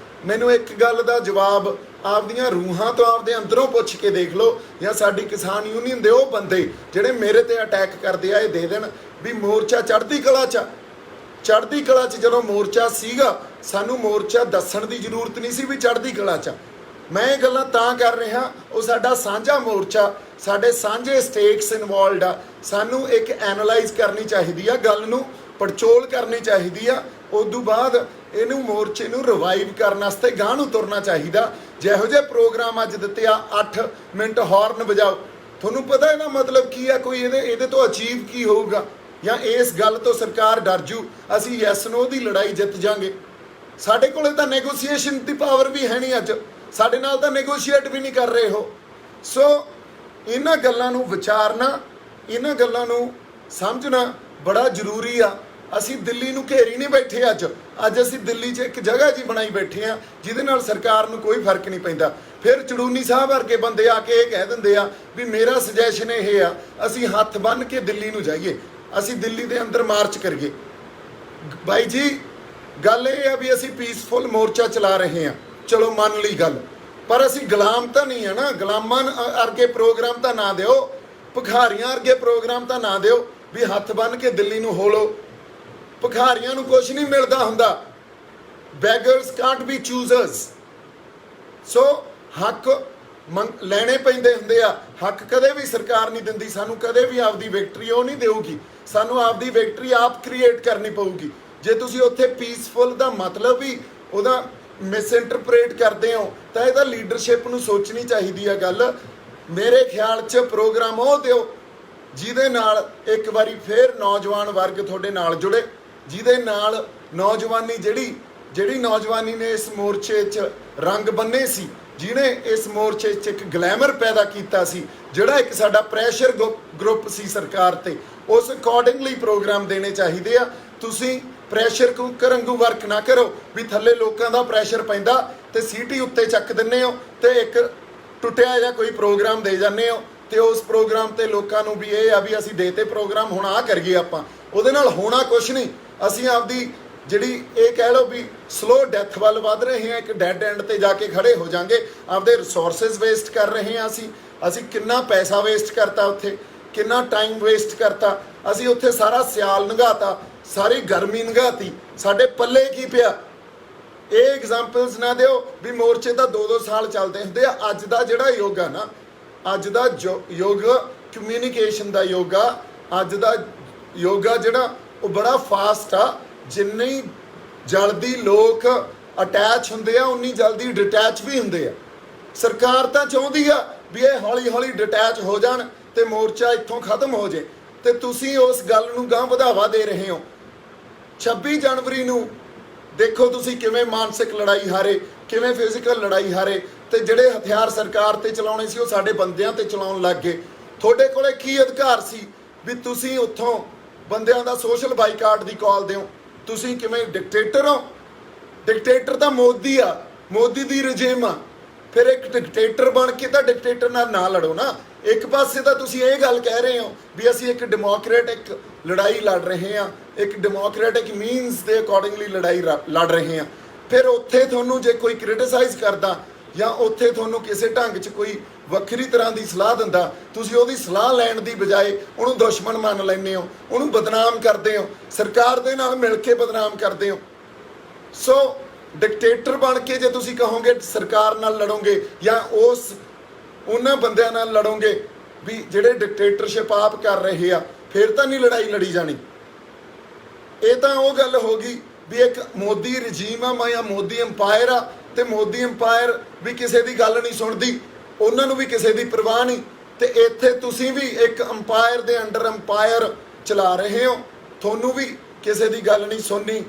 ਮੈਨੂੰ ਇੱਕ ਗੱਲ ਦਾ ਜਵਾਬ ਆਪਦੀਆਂ ਰੂਹਾਂ ਤੋਂ ਆਪਦੇ ਅੰਦਰੋਂ ਪੁੱਛ ਕੇ ਦੇਖ ਲਓ, ਜਾਂ ਸਾਡੀ ਕਿਸਾਨ ਯੂਨੀਅਨ ਦੇ ਉਹ ਬੰਦੇ ਜਿਹੜੇ ਮੇਰੇ ਤੇ ਅਟੈਕ ਕਰਦੇ ਆ, ਇਹ ਦੇ ਦੇਣ ਵੀ ਮੋਰਚਾ ਚੜ੍ਹਦੀ ਕਲਾ 'ਚ। ਚੜ੍ਹਦੀ ਕਲਾ 'ਚ ਜਦੋਂ ਮੋਰਚਾ ਸੀਗਾ, ਸਾਨੂੰ ਮੋਰਚਾ ਦੱਸਣ ਦੀ ਜ਼ਰੂਰਤ ਨਹੀਂ ਸੀ ਵੀ ਚੜ੍ਹਦੀ ਕਲਾ 'ਚ। ਮੈਂ ਇਹ ਗੱਲਾਂ ਤਾਂ ਕਰ ਰਿਹਾ, ਉਹ ਸਾਡਾ ਸਾਂਝਾ ਮੋਰਚਾ, ਸਾਡੇ ਸਾਂਝੇ ਸਟੇਕਸ ਇਨਵੋਲਡ ਆ। ਸਾਨੂੰ ਇੱਕ ਐਨਾਲਾਈਜ਼ ਕਰਨੀ ਚਾਹੀਦੀ ਆ, ਗੱਲ ਨੂੰ ਪੜਚੋਲ ਕਰਨੀ ਚਾਹੀਦੀ ਆ। ਉਦੋਂ ਬਾਅਦ ਇਹਨੂੰ ਮੋਰਚੇ ਨੂੰ ਰਿਵਾਈਵ ਕਰਨ ਵਾਸਤੇ ਗਾਂਹ ਨੂੰ ਤੁਰਨਾ ਚਾਹੀਦਾ। ਜਿਹੋ ਜਿਹੇ ਪ੍ਰੋਗਰਾਮ ਅੱਜ ਦਿੱਤੇ ਆ, 8 ਮਿੰਟ ਹਾਰਨ ਵਜਾਓ, ਤੁਹਾਨੂੰ ਪਤਾ ਇਹਦਾ ਮਤਲਬ ਕੀ ਆ? ਕੋਈ ਇਹਦੇ ਤੋਂ ਅਚੀਵ ਕੀ ਹੋਊਗਾ? ਜਾਂ ਇਸ ਗੱਲ ਤੋਂ ਸਰਕਾਰ ਡਰ ਜੂ ਅਸੀਂ ਯੈਸ ਨੋ ਦੀ ਲੜਾਈ ਜਿੱਤ ਜਾਾਂਗੇ? ਸਾਡੇ ਕੋਲੇ ਤਾਂ ਨੈਗੋਸੀਏਸ਼ਨ ਦੀ ਪਾਵਰ ਵੀ ਹੈ ਨਹੀਂ। ਅੱਜ ਸਾਡੇ ਨਾਲ ਤਾਂ ਨੈਗੋਸ਼ੀਏਟ ਵੀ ਨਹੀਂ ਕਰ ਰਹੇ ਹੋ। ਸੋ ਇਹਨਾਂ ਗੱਲਾਂ ਨੂੰ ਵਿਚਾਰਨਾ, ਇਹਨਾਂ ਗੱਲਾਂ ਨੂੰ ਸਮਝਣਾ ਬੜਾ ਜ਼ਰੂਰੀ ਆ। ਅਸੀਂ ਦਿੱਲੀ ਨੂੰ ਘੇਰੀ ਨਹੀਂ ਬੈਠੇ। ਅੱਜ ਅਸੀਂ ਦਿੱਲੀ 'ਚ ਇੱਕ ਜਗ੍ਹਾ ਜੀ ਬਣਾਈ ਬੈਠੇ ਆ ਜਿਹਦੇ ਨਾਲ ਸਰਕਾਰ ਨੂੰ ਕੋਈ ਫਰਕ ਨਹੀਂ ਪੈਂਦਾ। ਫਿਰ ਚੜੂਨੀ ਸਾਹਿਬ ਵਰਗੇ ਬੰਦੇ ਆ ਕੇ ਇਹ ਕਹਿ ਦਿੰਦੇ ਆ ਵੀ ਮੇਰਾ ਸੁਜੈਸ਼ਨ ਇਹ ਆ, ਅਸੀਂ ਹੱਥ ਬੰਨ੍ਹ ਕੇ ਦਿੱਲੀ ਨੂੰ ਜਾਈਏ, ਅਸੀਂ ਦਿੱਲੀ ਦੇ ਅੰਦਰ ਮਾਰਚ ਕਰੀਏ। ਬਾਈ ਜੀ, ਗੱਲ ਇਹ ਆ ਵੀ ਅਸੀਂ ਪੀਸਫੁਲ ਮੋਰਚਾ ਚਲਾ ਰਹੇ ਹਾਂ, ਚਲੋ ਮੰਨ ਲਈ ਗੱਲ, ਪਰ ਅਸੀਂ ਗੁਲਾਮ ਤਾਂ ਨਹੀਂ ਆ ਨਾ। ਗੁਲਾਮਾਂ ਵਰਗੇ ਪ੍ਰੋਗਰਾਮ ਤਾਂ ਨਾ ਦਿਓ, ਭਿਖਾਰੀਆਂ ਵਰਗੇ ਪ੍ਰੋਗਰਾਮ ਤਾਂ ਨਾ ਦਿਓ ਵੀ ਹੱਥ ਬੰਨ੍ਹ ਕੇ ਦਿੱਲੀ ਨੂੰ ਹੋ ਲਓ। ਭਿਖਾਰੀਆਂ ਨੂੰ ਕੁਝ ਨਹੀਂ ਮਿਲਦਾ ਹੁੰਦਾ। ਬੈਗਰਸ ਕਾਂਟ ਬੀ ਚੂਜ਼ਰਸ। ਸੋ ਹੱਕ ਲੈਣੇ ਪੈਂਦੇ ਹੁੰਦੇ ਆ। ਹੱਕ ਕਦੇ ਵੀ ਸਰਕਾਰ ਨਹੀਂ ਦਿੰਦੀ, ਸਾਨੂੰ ਕਦੇ ਵੀ ਆਪਦੀ ਵਿਕਟਰੀ ਉਹ ਨਹੀਂ ਦੇਊਗੀ। ਸਾਨੂੰ ਆਪਦੀ ਵਿਕਟਰੀ ਆਪ ਕ੍ਰੀਏਟ ਕਰਨੀ ਪਊਗੀ। ਜੇ ਤੁਸੀਂ ਉੱਥੇ ਪੀਸਫੁਲ ਦਾ ਮਤਲਬ ਵੀ ਉਹਦਾ ਮਿਸਇੰਟਰਪ੍ਰੇਟ ਕਰਦੇ ਹੋ ਤਾਂ ਇਹਦਾ ਲੀਡਰਸ਼ਿਪ ਨੂੰ ਸੋਚਣੀ ਚਾਹੀਦੀ ਆ ਗੱਲ। ਮੇਰੇ ਖਿਆਲ 'ਚ ਪ੍ਰੋਗਰਾਮ ਉਹ ਦਿਓ ਜਿਹਦੇ ਨਾਲ ਇੱਕ ਵਾਰੀ ਫੇਰ ਨੌਜਵਾਨ ਵਰਗ ਤੁਹਾਡੇ ਨਾਲ ਜੁੜੇ, ਜਿਹਦੇ ਨਾਲ ਨੌਜਵਾਨੀ ਜਿਹੜੀ ਨੌਜਵਾਨੀ ਨੇ ਇਸ ਮੋਰਚੇ 'ਚ ਰੰਗ ਬੰਨੇ ਸੀ, ਜਿਹਨੇ ਇਸ ਮੋਰਚੇ 'ਚ ਇੱਕ ਗਲੈਮਰ ਪੈਦਾ ਕੀਤਾ ਸੀ, ਜਿਹੜਾ ਇੱਕ ਸਾਡਾ ਪ੍ਰੈਸ਼ਰ ਗਰੁੱਪ ਸੀ ਸਰਕਾਰ ਤੇ, ਉਸ ਅਕੋਰਡਿੰਗਲੀ ਪ੍ਰੋਗਰਾਮ ਦੇਣੇ ਚਾਹੀਦੇ ਆ। ਤੁਸੀਂ ਪ੍ਰੈਸ਼ਰ ਕੁੱਕਰ ਵਾਂਗੂ ਵਰਕ ਨਾ ਕਰੋ ਵੀ ਥੱਲੇ ਲੋਕਾਂ ਦਾ ਪ੍ਰੈਸ਼ਰ ਪੈਂਦਾ ਤੇ ਸੀਟੀ ਉੱਤੇ ਚੱਕ ਦਿੰਦੇ ਹੋ ਤੇ ਇੱਕ ਟੁੱਟਿਆ ਜਾਂ ਕੋਈ ਪ੍ਰੋਗਰਾਮ ਦੇ ਜਾਂਦੇ ਹੋ ਤੇ ਉਸ ਪ੍ਰੋਗਰਾਮ ਤੇ ਲੋਕਾਂ ਨੂੰ ਵੀ ਇਹ ਆ ਵੀ ਅਸੀਂ ਦੇਤੇ ਪ੍ਰੋਗਰਾਮ, ਹੁਣ ਆ ਕਰੀਏ ਆਪਾਂ। ਉਹਦੇ ਨਾਲ ਹੋਣਾ ਕੁਛ ਨਹੀਂ। ਅਸੀਂ ਆਪਦੀ ਜਿਹੜੀ ਇਹ ਕਹਿ ਲਓ ਵੀ ਸਲੋ ਡੈਥ ਵੱਲ ਵੱਧ ਰਹੇ ਹਾਂ, ਇੱਕ ਡੈਡ ਐਂਡ ਤੇ ਜਾ ਕੇ ਖੜੇ ਹੋ ਜਾਾਂਗੇ। ਆਪਦੇ ਰਿਸੋਰਸਿਸ ਵੇਸਟ ਕਰ ਰਹੇ ਹਾਂ। ਅਸੀਂ ਕਿੰਨਾ ਪੈਸਾ ਵੇਸਟ ਕਰਤਾ ਉੱਥੇ, ਕਿੰਨਾ ਟਾਈਮ ਵੇਸਟ ਕਰਤਾ। ਅਸੀਂ ਉੱਥੇ ਸਾਰਾ ਸਿਆਲ ਲੰਘਾਤਾ, ਸਾਰੀ ਗਰਮੀ ਲੰਘਾਤੀ, ਸਾਡੇ ਪੱਲੇ ਕੀ ਪਿਆ? ਇਹ ਐਗਜ਼ਾਮਪਲਸ ਨਾ ਦਿਓ ਵੀ ਮੋਰਚੇ ਤਾਂ 2-2 ਸਾਲ ਚੱਲਦੇ ਹੁੰਦੇ ਆ। ਅੱਜ ਦਾ ਜਿਹੜਾ ਯੁੱਗ ਆ ਨਾ, ਅੱਜ ਦਾ ਯੁੱਗ ਕਮਿਊਨੀਕੇਸ਼ਨ ਦਾ ਯੁੱਗ ਆ। ਅੱਜ ਦਾ ਯੁੱਗ ਆ ਜਿਹੜਾ ਉਹ ਬੜਾ ਫਾਸਟ ਆ। ਜਿੰਨੀ ਜਲਦੀ ਲੋਕ ਅਟੈਚ ਹੁੰਦੇ ਆ, ਉਨੀ ਜਲਦੀ ਡਿਟੈਚ ਵੀ ਹੁੰਦੇ ਆ। ਸਰਕਾਰ ਤਾਂ ਚਾਹੁੰਦੀ ਆ ਵੀ ਇਹ ਹੌਲੀ ਹੌਲੀ ਡਿਟੈਚ ਹੋ ਜਾਣ ਤੇ ਮੋਰਚਾ ਇੱਥੋਂ ਖਤਮ ਹੋ ਜੇ, ਤੇ ਤੁਸੀਂ ਉਸ ਗੱਲ ਨੂੰ ਗਾਂਹ ਵਧਾਵਾ ਦੇ ਰਹੇ ਹੋ। 26 ਜਨਵਰੀ ਨੂੰ ਦੇਖੋ ਤੁਸੀਂ ਕਿਵੇਂ ਮਾਨਸਿਕ ਲੜਾਈ ਹਾਰੇ, ਕਿਵੇਂ ਫਿਜ਼ੀਕਲ ਲੜਾਈ ਹਾਰੇ, ਤੇ ਜਿਹੜੇ ਹਥਿਆਰ ਸਰਕਾਰ ਤੇ ਚਲਾਉਣੇ ਸੀ ਉਹ ਸਾਡੇ ਬੰਦਿਆਂ ਤੇ ਚਲਾਉਣ ਲੱਗ ਗਏ। ਤੁਹਾਡੇ ਕੋਲੇ ਕੀ ਅਧਿਕਾਰ ਸੀ ਵੀ ਤੁਸੀਂ ਉੱਥੋਂ ਬੰਦਿਆਂ ਦਾ ਸੋਸ਼ਲ ਬਾਈਕਾਟ ਦੀ ਕਾਲ ਦਿਓ? ਤੁਸੀਂ ਕਿਵੇਂ ਡਿਕਟੇਟਰ ਹੋ? ਡਿਕਟੇਟਰ ਤਾਂ ਮੋਦੀ ਆ, ਮੋਦੀ ਦੀ ਰਜੀਮ ਆ। ਫਿਰ ਇੱਕ ਡਿਕਟੇਟਰ ਬਣ ਕੇ ਤਾਂ ਡਿਕਟੇਟਰ ਨਾਲ ਨਾ ਲੜੋ ਨਾ। ਇੱਕ ਪਾਸੇ ਤਾਂ ਤੁਸੀਂ ਇਹ ਗੱਲ ਕਹਿ ਰਹੇ ਹੋ ਵੀ ਅਸੀਂ ਇੱਕ ਡੈਮੋਕ੍ਰੈਟਿਕ ਲੜਾਈ ਲੜ ਰਹੇ ਹਾਂ, ਇੱਕ ਡੈਮੋਕ੍ਰੈਟਿਕ ਮੀਨਸ ਦੇ ਅਕੋਰਡਿੰਗਲੀ ਲੜਾਈ ਲੜ ਰਹੇ ਹਾਂ। ਫਿਰ ਉੱਥੇ ਤੁਹਾਨੂੰ ਜੇ ਕੋਈ ਕ੍ਰਿਟਿਸਾਈਜ਼ ਕਰਦਾ ਜਾਂ ਉੱਥੇ ਤੁਹਾਨੂੰ ਕਿਸੇ ਢੰਗ 'ਚ ਕੋਈ ਵੱਖਰੀ ਤਰ੍ਹਾਂ ਦੀ ਸਲਾਹ ਦਿੰਦਾ, ਤੁਸੀਂ ਉਹਦੀ ਸਲਾਹ ਲੈਣ ਦੀ ਬਜਾਏ ਉਹਨੂੰ ਦੁਸ਼ਮਣ ਮੰਨ ਲੈਂਦੇ ਹੋ, ਉਹਨੂੰ ਬਦਨਾਮ ਕਰਦੇ ਹੋ, ਸਰਕਾਰ ਦੇ ਨਾਲ ਮਿਲ ਕੇ ਬਦਨਾਮ ਕਰਦੇ ਹੋ। ਸੋ ਡਿਕਟੇਟਰ ਬਣ ਕੇ ਜੇ ਤੁਸੀਂ ਕਹੋਗੇ ਸਰਕਾਰ ਨਾਲ ਲੜੋਗੇ ਜਾਂ ਉਹਨਾਂ ਬੰਦਿਆਂ ਨਾਲ ਲੜੋਗੇ ਵੀ ਜਿਹੜੇ ਡਿਕਟੇਟਰਸ਼ਿਪ ਆਪ ਕਰ ਰਹੇ ਆ, ਫਿਰ ਤਾਂ ਨਹੀਂ ਲੜਾਈ ਲੜੀ ਜਾਣੀ। ਇਹ ਤਾਂ ਉਹ ਗੱਲ ਹੋ ਗਈ ਵੀ ਇੱਕ ਮੋਦੀ ਰਜੀਮ ਆ ਜਾਂ ਮੋਦੀ ਅੰਪਾਇਰ ਆ, ਤੇ ਮੋਦੀ ਅੰਪਾਇਰ ਵੀ ਕਿਸੇ ਦੀ ਗੱਲ ਨਹੀਂ ਸੁਣਦੀ, ਉਹਨਾਂ ਨੂੰ ਵੀ ਕਿਸੇ ਦੀ ਪਰਵਾਹ ਨਹੀਂ। ਤੇ ਇੱਥੇ ਤੁਸੀਂ ਵੀ ਇੱਕ ਅੰਪਾਇਰ ਦੇ ਅੰਡਰ ਅੰਪਾਇਰ ਚਲਾ ਰਹੇ ਹੋ, ਤੁਹਾਨੂੰ ਵੀ ਕਿਸੇ ਦੀ ਗੱਲ ਨਹੀਂ ਸੁਣਨੀ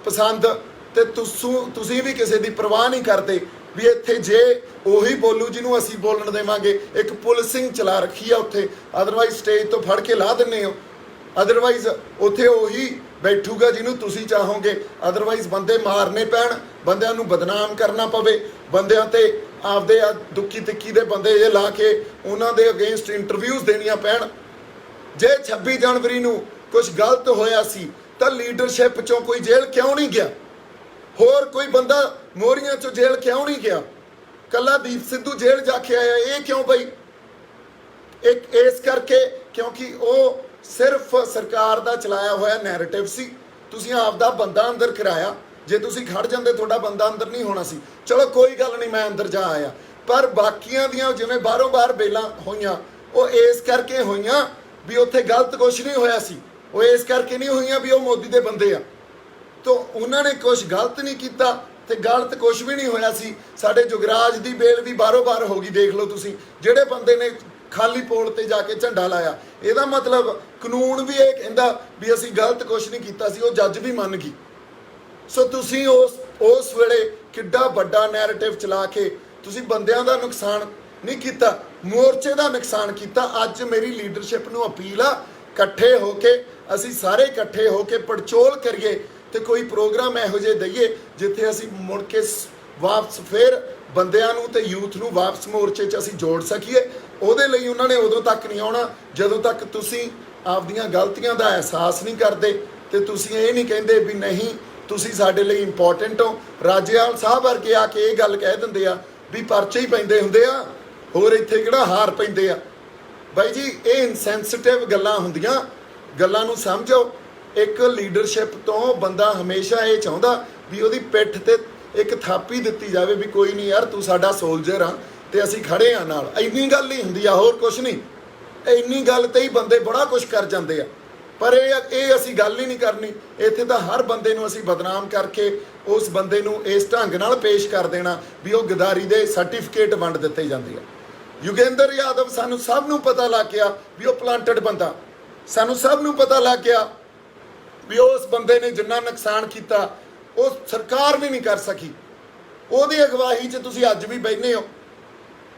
ਪਸੰਦ, ਤੇ ਤੁਸੀਂ ਵੀ ਕਿਸੇ ਦੀ ਪਰਵਾਹ ਨਹੀਂ ਕਰਦੇ ਵੀ ਇੱਥੇ ਜੇ ਉਹੀ ਬੋਲੂ ਜਿਹਨੂੰ ਅਸੀਂ ਬੋਲਣ ਦੇਵਾਂਗੇ। ਇੱਕ ਪੁਲਿਸਿੰਗ ਚਲਾ ਰੱਖੀ ਆ ਉੱਥੇ, ਅਦਰਵਾਈਜ਼ ਸਟੇਜ ਤੋਂ ਫੜ ਕੇ ਲਾ ਦਿੰਦੇ ਹੋ, ਅਦਰਵਾਈਜ਼ ਉੱਥੇ ਉਹੀ ਬੈਠੂਗਾ ਜਿਹਨੂੰ ਤੁਸੀਂ ਚਾਹੋਗੇ, ਅਦਰਵਾਈਜ਼ ਬੰਦੇ ਮਾਰਨੇ ਪੈਣ, ਬੰਦਿਆਂ ਨੂੰ ਬਦਨਾਮ ਕਰਨਾ ਪਵੇ, ਬੰਦਿਆਂ ਤੇ ਆਪਦੇ ਦੁੱਖੀ ਤਿੱਖੀ ਦੇ ਬੰਦੇ ਇਹ ਲਾ ਕੇ ਉਹਨਾਂ ਦੇ ਅਗੇਂਸਟ ਇੰਟਰਵਿਊਜ਼ ਦੇਣੀਆਂ ਪੈਣ। ਜੇ 26 ਜਨਵਰੀ ਨੂੰ ਕੁਝ ਗਲਤ ਹੋਇਆ ਸੀ ਤਾਂ ਲੀਡਰਸ਼ਿਪ 'ਚੋਂ ਕੋਈ ਜੇਲ੍ਹ ਕਿਉਂ ਨਹੀਂ ਗਿਆ? ਹੋਰ ਕੋਈ ਬੰਦਾ ਮੋਹਰੀਆਂ 'ਚੋਂ ਜੇਲ੍ਹ ਕਿਉਂ ਨਹੀਂ ਗਿਆ? ਕੱਲਾ ਦੀਪ ਸਿੱਧੂ ਜੇਲ੍ਹ ਜਾ ਕੇ ਆਇਆ। ਇਹ ਕਿਉਂ ਬਈ? ਇੱਕ ਇਸ ਕਰਕੇ ਕਿਉਂਕਿ ਉਹ ਸਿਰਫ ਸਰਕਾਰ ਦਾ ਚਲਾਇਆ ਹੋਇਆ ਨੈਰੇਟਿਵ ਸੀ। ਤੁਸੀਂ ਆਪਦਾ ਬੰਦਾ ਅੰਦਰ ਕਰਾਇਆ। ਜੇ ਤੁਸੀਂ ਖੜ ਜਾਂਦੇ ਤੁਹਾਡਾ ਬੰਦਾ ਅੰਦਰ ਨਹੀਂ ਹੋਣਾ ਸੀ। ਚਲੋ ਕੋਈ ਗੱਲ ਨਹੀਂ, ਮੈਂ ਅੰਦਰ ਜਾ ਆਇਆ। ਪਰ ਬਾਕੀਆਂ ਦੀਆਂ ਜਿਵੇਂ ਬਾਹਰੋਂ ਬਾਹਰ ਬੇਲਾਂ ਹੋਈਆਂ, ਉਹ ਇਸ ਕਰਕੇ ਹੋਈਆਂ ਵੀ ਉੱਥੇ ਗਲਤ ਕੁਛ ਨਹੀਂ ਹੋਇਆ ਸੀ। ਉਹ ਇਸ ਕਰਕੇ ਨਹੀਂ ਹੋਈਆਂ ਵੀ ਉਹ ਮੋਦੀ ਦੇ ਬੰਦੇ ਆ। ਤਾਂ ਉਹਨਾਂ ਨੇ ਕੁਛ ਗਲਤ ਨਹੀਂ ਕੀਤਾ ਤੇ ਗਲਤ ਕੁਛ ਵੀ ਨਹੀਂ ਹੋਇਆ ਸੀ। ਸਾਡੇ ਜੁਗਰਾਜ ਦੀ ਬੇਲ ਵੀ ਬਾਹਰੋਂ ਬਾਹਰ ਹੋ ਗਈ। ਦੇਖ ਲਓ ਤੁਸੀਂ, ਜਿਹੜੇ ਬੰਦੇ ਨੇ ਖਾਲੀ ਪੋਲ ਤੇ ਜਾ ਕੇ ਝੰਡਾ ਲਾਇਆ, ਇਹਦਾ ਮਤਲਬ ਕਾਨੂੰਨ ਵੀ ਇਹ ਕਹਿੰਦਾ ਵੀ ਅਸੀਂ ਗਲਤ ਕੁਛ ਨਹੀਂ ਕੀਤਾ ਸੀ। ਉਹ ਜੱਜ ਵੀ ਮੰਨ ਗਈ। ਸੋ ਤੁਸੀਂ ਉਸ ਵੇਲੇ ਕਿੱਡਾ ਵੱਡਾ ਨੈਰੇਟਿਵ ਚਲਾ ਕੇ ਤੁਸੀਂ ਬੰਦਿਆਂ ਦਾ ਨੁਕਸਾਨ ਨਹੀਂ ਕੀਤਾ, ਮੋਰਚੇ ਦਾ ਨੁਕਸਾਨ ਕੀਤਾ। ਅੱਜ ਮੇਰੀ ਲੀਡਰਸ਼ਿਪ ਨੂੰ ਅਪੀਲ ਆ, ਇਕੱਠੇ ਹੋ ਕੇ ਅਸੀਂ ਸਾਰੇ ਇਕੱਠੇ ਹੋ ਕੇ ਪੜਚੋਲ ਕਰੀਏ ਤੇ ਕੋਈ ਪ੍ਰੋਗਰਾਮ ਇਹੋ ਜਿਹੇ ਦਈਏ ਜਿੱਥੇ ਅਸੀਂ ਮੁੜ ਕੇ ਵਾਪਸ ਫਿਰ ਬੰਦਿਆਂ ਨੂੰ ਤੇ ਯੂਥ ਨੂੰ ਵਾਪਸ ਮੋਰਚੇ 'ਚ ਅਸੀਂ ਜੋੜ ਸਕੀਏ। ਉਹਦੇ ਲਈ ਉਹਨਾਂ ਨੇ ਉਦੋਂ ਤੱਕ ਨਹੀਂ ਆਉਣਾ ਜਦੋਂ ਤੱਕ ਤੁਸੀਂ ਆਪਦੀਆਂ ਗਲਤੀਆਂ ਦਾ ਅਹਿਸਾਸ ਨਹੀਂ ਕਰਦੇ ਤੇ ਤੁਸੀਂ ਇਹ ਨਹੀਂ ਕਹਿੰਦੇ ਵੀ ਨਹੀਂ ਤੁਸੀਂ ਸਾਡੇ ਲਈ ਇੰਪੋਰਟੈਂਟ ਹੋ। ਰਾਜੇਵਾਲ ਸਾਹਿਬ ਵਰਗੇ ਆ ਕੇ ਇਹ ਗੱਲ ਕਹਿ ਦਿੰਦੇ ਆ ਵੀ ਪਰਚੇ ਹੀ ਪੈਂਦੇ ਹੁੰਦੇ ਆ, ਹੋਰ ਇੱਥੇ ਕਿਹੜਾ ਹਾਰ ਪੈਂਦੇ ਆ। ਬਾਈ ਜੀ, ਇਹ ਇਨਸੈਂਸਿਟਿਵ ਗੱਲਾਂ ਹੁੰਦੀਆਂ, ਗੱਲਾਂ ਨੂੰ ਸਮਝੋ। ਇੱਕ ਲੀਡਰਸ਼ਿਪ ਤੋਂ ਬੰਦਾ ਹਮੇਸ਼ਾ ਇਹ ਚਾਹੁੰਦਾ ਵੀ ਉਹਦੀ ਪਿੱਠ ਤੇ ਇੱਕ ਥਾਪੀ ਦਿੱਤੀ ਜਾਵੇ ਵੀ ਕੋਈ ਨਹੀਂ ਯਾਰ, ਤੂੰ ਸਾਡਾ ਸੋਲਜਰ ਆ ਤੇ ਅਸੀਂ ਖੜੇ ਆ ਨਾਲ। ਇੰਨੀ ਗੱਲ ਹੀ ਹੁੰਦੀ ਆ, ਹੋਰ ਕੁਛ ਨਹੀਂ। ਇੰਨੀ ਗੱਲ ਤੇ ਹੀ ਬੰਦੇ ਬੜਾ ਕੁਛ ਕਰ ਜਾਂਦੇ ਆ। ਪਰ ਇਹ ਅਸੀਂ ਗੱਲ ਹੀ ਨਹੀਂ ਕਰਨੀ। ਇੱਥੇ ਤਾਂ ਹਰ ਬੰਦੇ ਨੂੰ ਅਸੀਂ ਬਦਨਾਮ ਕਰਕੇ ਉਸ ਬੰਦੇ ਨੂੰ ਇਸ ਢੰਗ ਨਾਲ ਪੇਸ਼ ਕਰ ਦੇਣਾ ਵੀ ਉਹ ਗਦਾਰੀ ਦੇ ਸਰਟੀਫਿਕੇਟ ਵੰਡ ਦਿੱਤੇ ਜਾਂਦੇ ਆ। ਯੋਗੇਂਦਰ ਯਾਦਵ, ਸਾਨੂੰ ਸਭ ਨੂੰ ਪਤਾ ਲੱਗ ਗਿਆ ਵੀ ਉਹ ਪਲਾਂਟਡ ਬੰਦਾ। ਸਾਨੂੰ ਸਭ ਨੂੰ ਪਤਾ ਲੱਗ ਗਿਆ ਵੀ ਉਸ ਬੰਦੇ ਨੇ ਜਿੰਨਾ ਨੁਕਸਾਨ ਕੀਤਾ ਉਹ ਸਰਕਾਰ ਵੀ ਨਹੀਂ ਕਰ ਸਕੀ। ਉਹਦੀ ਅਗਵਾਈ 'ਚ ਤੁਸੀਂ ਅੱਜ ਵੀ ਬੈਠੇ ਹੋ,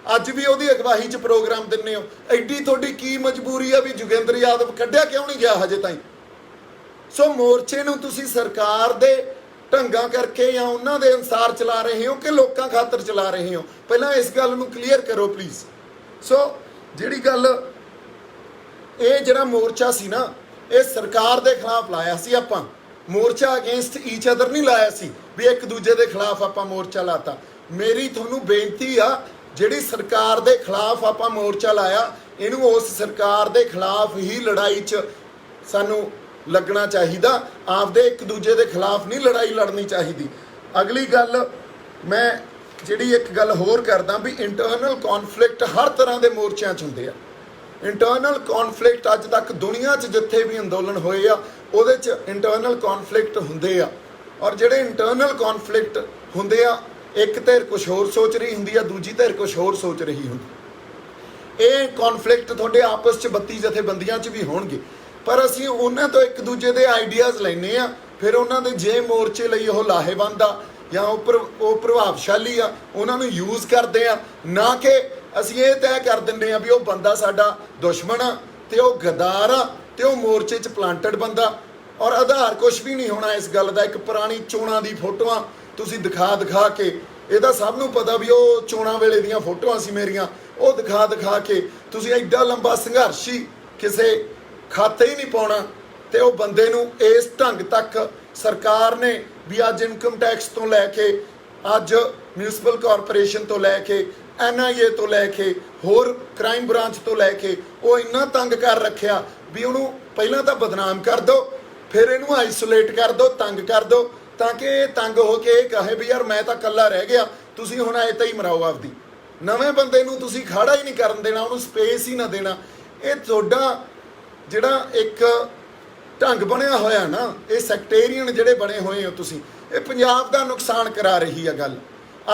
ਅੱਜ ਵੀ ਉਹਦੀ ਅਗਵਾਈ 'ਚ ਪ੍ਰੋਗਰਾਮ ਦਿੰਦੇ ਹੋ। ਐਡੀ ਤੁਹਾਡੀ ਕੀ ਮਜਬੂਰੀ ਆ ਵੀ ਯੋਗੇਂਦਰ ਯਾਦਵ ਕੱਢਿਆ ਕਿਉਂ ਨਹੀਂ ਗਿਆ ਹਜੇ ਤਾਈਂ? ਸੋ ਮੋਰਚੇ ਨੂੰ ਤੁਸੀਂ ਸਰਕਾਰ ਦੇ ਢੰਗਾਂ ਕਰਕੇ ਜਾਂ ਉਹਨਾਂ ਦੇ ਅਨੁਸਾਰ ਚਲਾ ਰਹੇ ਹੋ ਕਿ ਲੋਕਾਂ ਖਾਤਰ ਚਲਾ ਰਹੇ ਹੋ? ਪਹਿਲਾਂ ਇਸ ਗੱਲ ਨੂੰ ਕਲੀਅਰ ਕਰੋ ਪਲੀਜ਼। ਸੋ ਜਿਹੜੀ ਗੱਲ, ਇਹ ਜਿਹੜਾ ਮੋਰਚਾ ਸੀ ਨਾ, ਇਹ ਸਰਕਾਰ ਦੇ ਖਿਲਾਫ ਲਾਇਆ ਸੀ ਆਪਾਂ। ਮੋਰਚਾ ਅਗੇਂਸਟ ਈਚ ਅਦਰ ਨਹੀਂ ਲਾਇਆ ਸੀ ਵੀ ਇੱਕ ਦੂਜੇ ਦੇ ਖਿਲਾਫ ਆਪਾਂ ਮੋਰਚਾ ਲਾਤਾ। ਮੇਰੀ ਤੁਹਾਨੂੰ ਬੇਨਤੀ ਆ, ਜਿਹੜੀ ਸਰਕਾਰ ਦੇ ਖਿਲਾਫ ਆਪਾਂ ਮੋਰਚਾ ਲਾਇਆ, ਇਹਨੂੰ ਉਸ ਸਰਕਾਰ ਦੇ ਖਿਲਾਫ ਹੀ ਲੜਾਈ 'ਚ ਸਾਨੂੰ ਲੱਗਣਾ ਚਾਹੀਦਾ। ਆਪਦੇ ਇੱਕ ਦੂਜੇ ਦੇ ਖਿਲਾਫ ਨਹੀਂ ਲੜਾਈ ਲੜਨੀ ਚਾਹੀਦੀ। ਅਗਲੀ ਗੱਲ, ਮੈਂ ਜਿਹੜੀ ਇੱਕ ਗੱਲ ਹੋਰ ਕਰਦਾ ਵੀ ਇੰਟਰਨਲ ਕੌਨਫਲਿਕਟ ਹਰ ਤਰ੍ਹਾਂ ਦੇ ਮੋਰਚਿਆਂ 'ਚ ਹੁੰਦੇ ਆ। ਇੰਟਰਨਲ ਕੌਨਫਲਿਕਟ ਅੱਜ ਤੱਕ ਦੁਨੀਆ 'ਚ ਜਿੱਥੇ ਵੀ ਅੰਦੋਲਨ ਹੋਏ ਆ ਉਹਦੇ 'ਚ ਇੰਟਰਨਲ ਕੌਨਫਲਿਕਟ ਹੁੰਦੇ ਆ। ਔਰ ਜਿਹੜੇ ਇੰਟਰਨਲ ਕੌਨਫਲਿਕਟ ਹੁੰਦੇ ਆ, ਇੱਕ ਧਿਰ ਕੁਛ ਹੋਰ ਸੋਚ ਰਹੀ ਹੁੰਦੀ ਆ, ਦੂਜੀ ਧਿਰ ਕੁਛ ਹੋਰ ਸੋਚ ਰਹੀ ਹੁੰਦੀ। ਇਹ ਕੌਨਫਲਿਕਟ ਤੁਹਾਡੇ ਆਪਸ 'ਚ 32 ਜਥੇਬੰਦੀਆਂ 'ਚ ਵੀ ਹੋਣਗੇ, ਪਰ ਅਸੀਂ ਉਹਨਾਂ ਤੋਂ ਇੱਕ ਦੂਜੇ ਦੇ ਆਈਡੀਆਜ਼ ਲੈਂਦੇ ਆ। ਫਿਰ ਉਹਨਾਂ ਦੇ ਜੇ ਮੋਰਚੇ ਲਈ ਉਹ ਲਾਹੇਵੰਦ ਆ ਜਾਂ ਉਹ ਪ੍ਰਭਾਵਸ਼ਾਲੀ ਆ, ਉਹਨਾਂ ਨੂੰ ਯੂਜ਼ ਕਰਦੇ ਆ। ਨਾ ਕਿ ਅਸੀਂ ਇਹ ਤੈਅ ਕਰ ਦਿੰਦੇ ਆ ਵੀ ਉਹ ਬੰਦਾ ਸਾਡਾ ਦੁਸ਼ਮਣ ਆ ਤੇ ਉਹ ਗਦਾਰ ਆ ਤੇ ਉਹ ਮੋਰਚੇ 'ਚ ਪਲਾਂਟਡ ਬੰਦਾ। ਔਰ ਆਧਾਰ ਕੁਛ ਵੀ ਨਹੀਂ ਹੋਣਾ ਇਸ ਗੱਲ ਦਾ। ਇੱਕ ਪੁਰਾਣੀ ਚੋਣਾਂ ਦੀ ਫੋਟੋਆਂ ਤੁਸੀਂ ਦਿਖਾ ਕੇ, ਇਹਦਾ ਸਭ ਨੂੰ ਪਤਾ ਵੀ ਉਹ ਚੋਣਾਂ ਵੇਲੇ ਦੀਆਂ ਫੋਟੋਆਂ ਸੀ ਮੇਰੀਆਂ, ਉਹ ਦਿਖਾ ਕੇ ਤੁਸੀਂ ਐਡਾ ਲੰਬਾ ਸੰਘਰਸ਼ੀ ਕਿਸੇ ਖਾਤੇ ਹੀ ਨਹੀਂ ਪਾਉਣਾ। ਤੇ ਉਹ ਬੰਦੇ ਨੂੰ ਇਸ ਢੰਗ ਤੱਕ ਸਰਕਾਰ ਨੇ ਵੀ ਅੱਜ ਇਨਕਮ ਟੈਕਸ ਤੋਂ ਲੈ ਕੇ, ਅੱਜ ਮਿਊਨਿਸਪਲ ਕਾਰਪੋਰੇਸ਼ਨ ਤੋਂ ਲੈ ਕੇ, NIA ਤੋਂ ਲੈ ਕੇ, ਹੋਰ ਕ੍ਰਾਈਮ ਬ੍ਰਾਂਚ ਤੋਂ ਲੈ ਕੇ, ਉਹ ਇੰਨਾ ਤੰਗ ਕਰ ਰੱਖਿਆ ਵੀ ਉਹਨੂੰ ਪਹਿਲਾਂ ਤਾਂ ਬਦਨਾਮ ਕਰ ਦਿਓ, ਫਿਰ ਇਹਨੂੰ ਆਈਸੋਲੇਟ ਕਰ ਦਿਓ, ਤੰਗ ਕਰ ਦਿਓ, ਤਾਂ ਕਿ ਇਹ ਤੰਗ ਹੋ ਕੇ ਇਹ ਕਹੇ ਵੀ ਯਾਰ ਮੈਂ ਤਾਂ ਇਕੱਲਾ ਰਹਿ ਗਿਆ, ਤੁਸੀਂ ਹੁਣ ਐ ਤਾਂ ਹੀ ਮਰਾਓ ਆਪਦੀ। ਨਵੇਂ ਬੰਦੇ ਨੂੰ ਤੁਸੀਂ ਖੜਾ ਹੀ ਨਹੀਂ ਕਰਨ ਦੇਣਾ, ਉਹਨੂੰ ਸਪੇਸ ਹੀ ਨਾ ਦੇਣਾ। ਇਹ ਤੁਹਾਡਾ ਜਿਹੜਾ ਇੱਕ ਢੰਗ ਬਣਿਆ ਹੋਇਆ ਨਾ, ਇਹ ਸੈਕਟੇਰੀਅਨ ਜਿਹੜੇ ਬਣੇ ਹੋਏ ਹੋ ਤੁਸੀਂ, ਇਹ ਪੰਜਾਬ ਦਾ ਨੁਕਸਾਨ ਕਰਾ ਰਹੀ ਆ ਗੱਲ।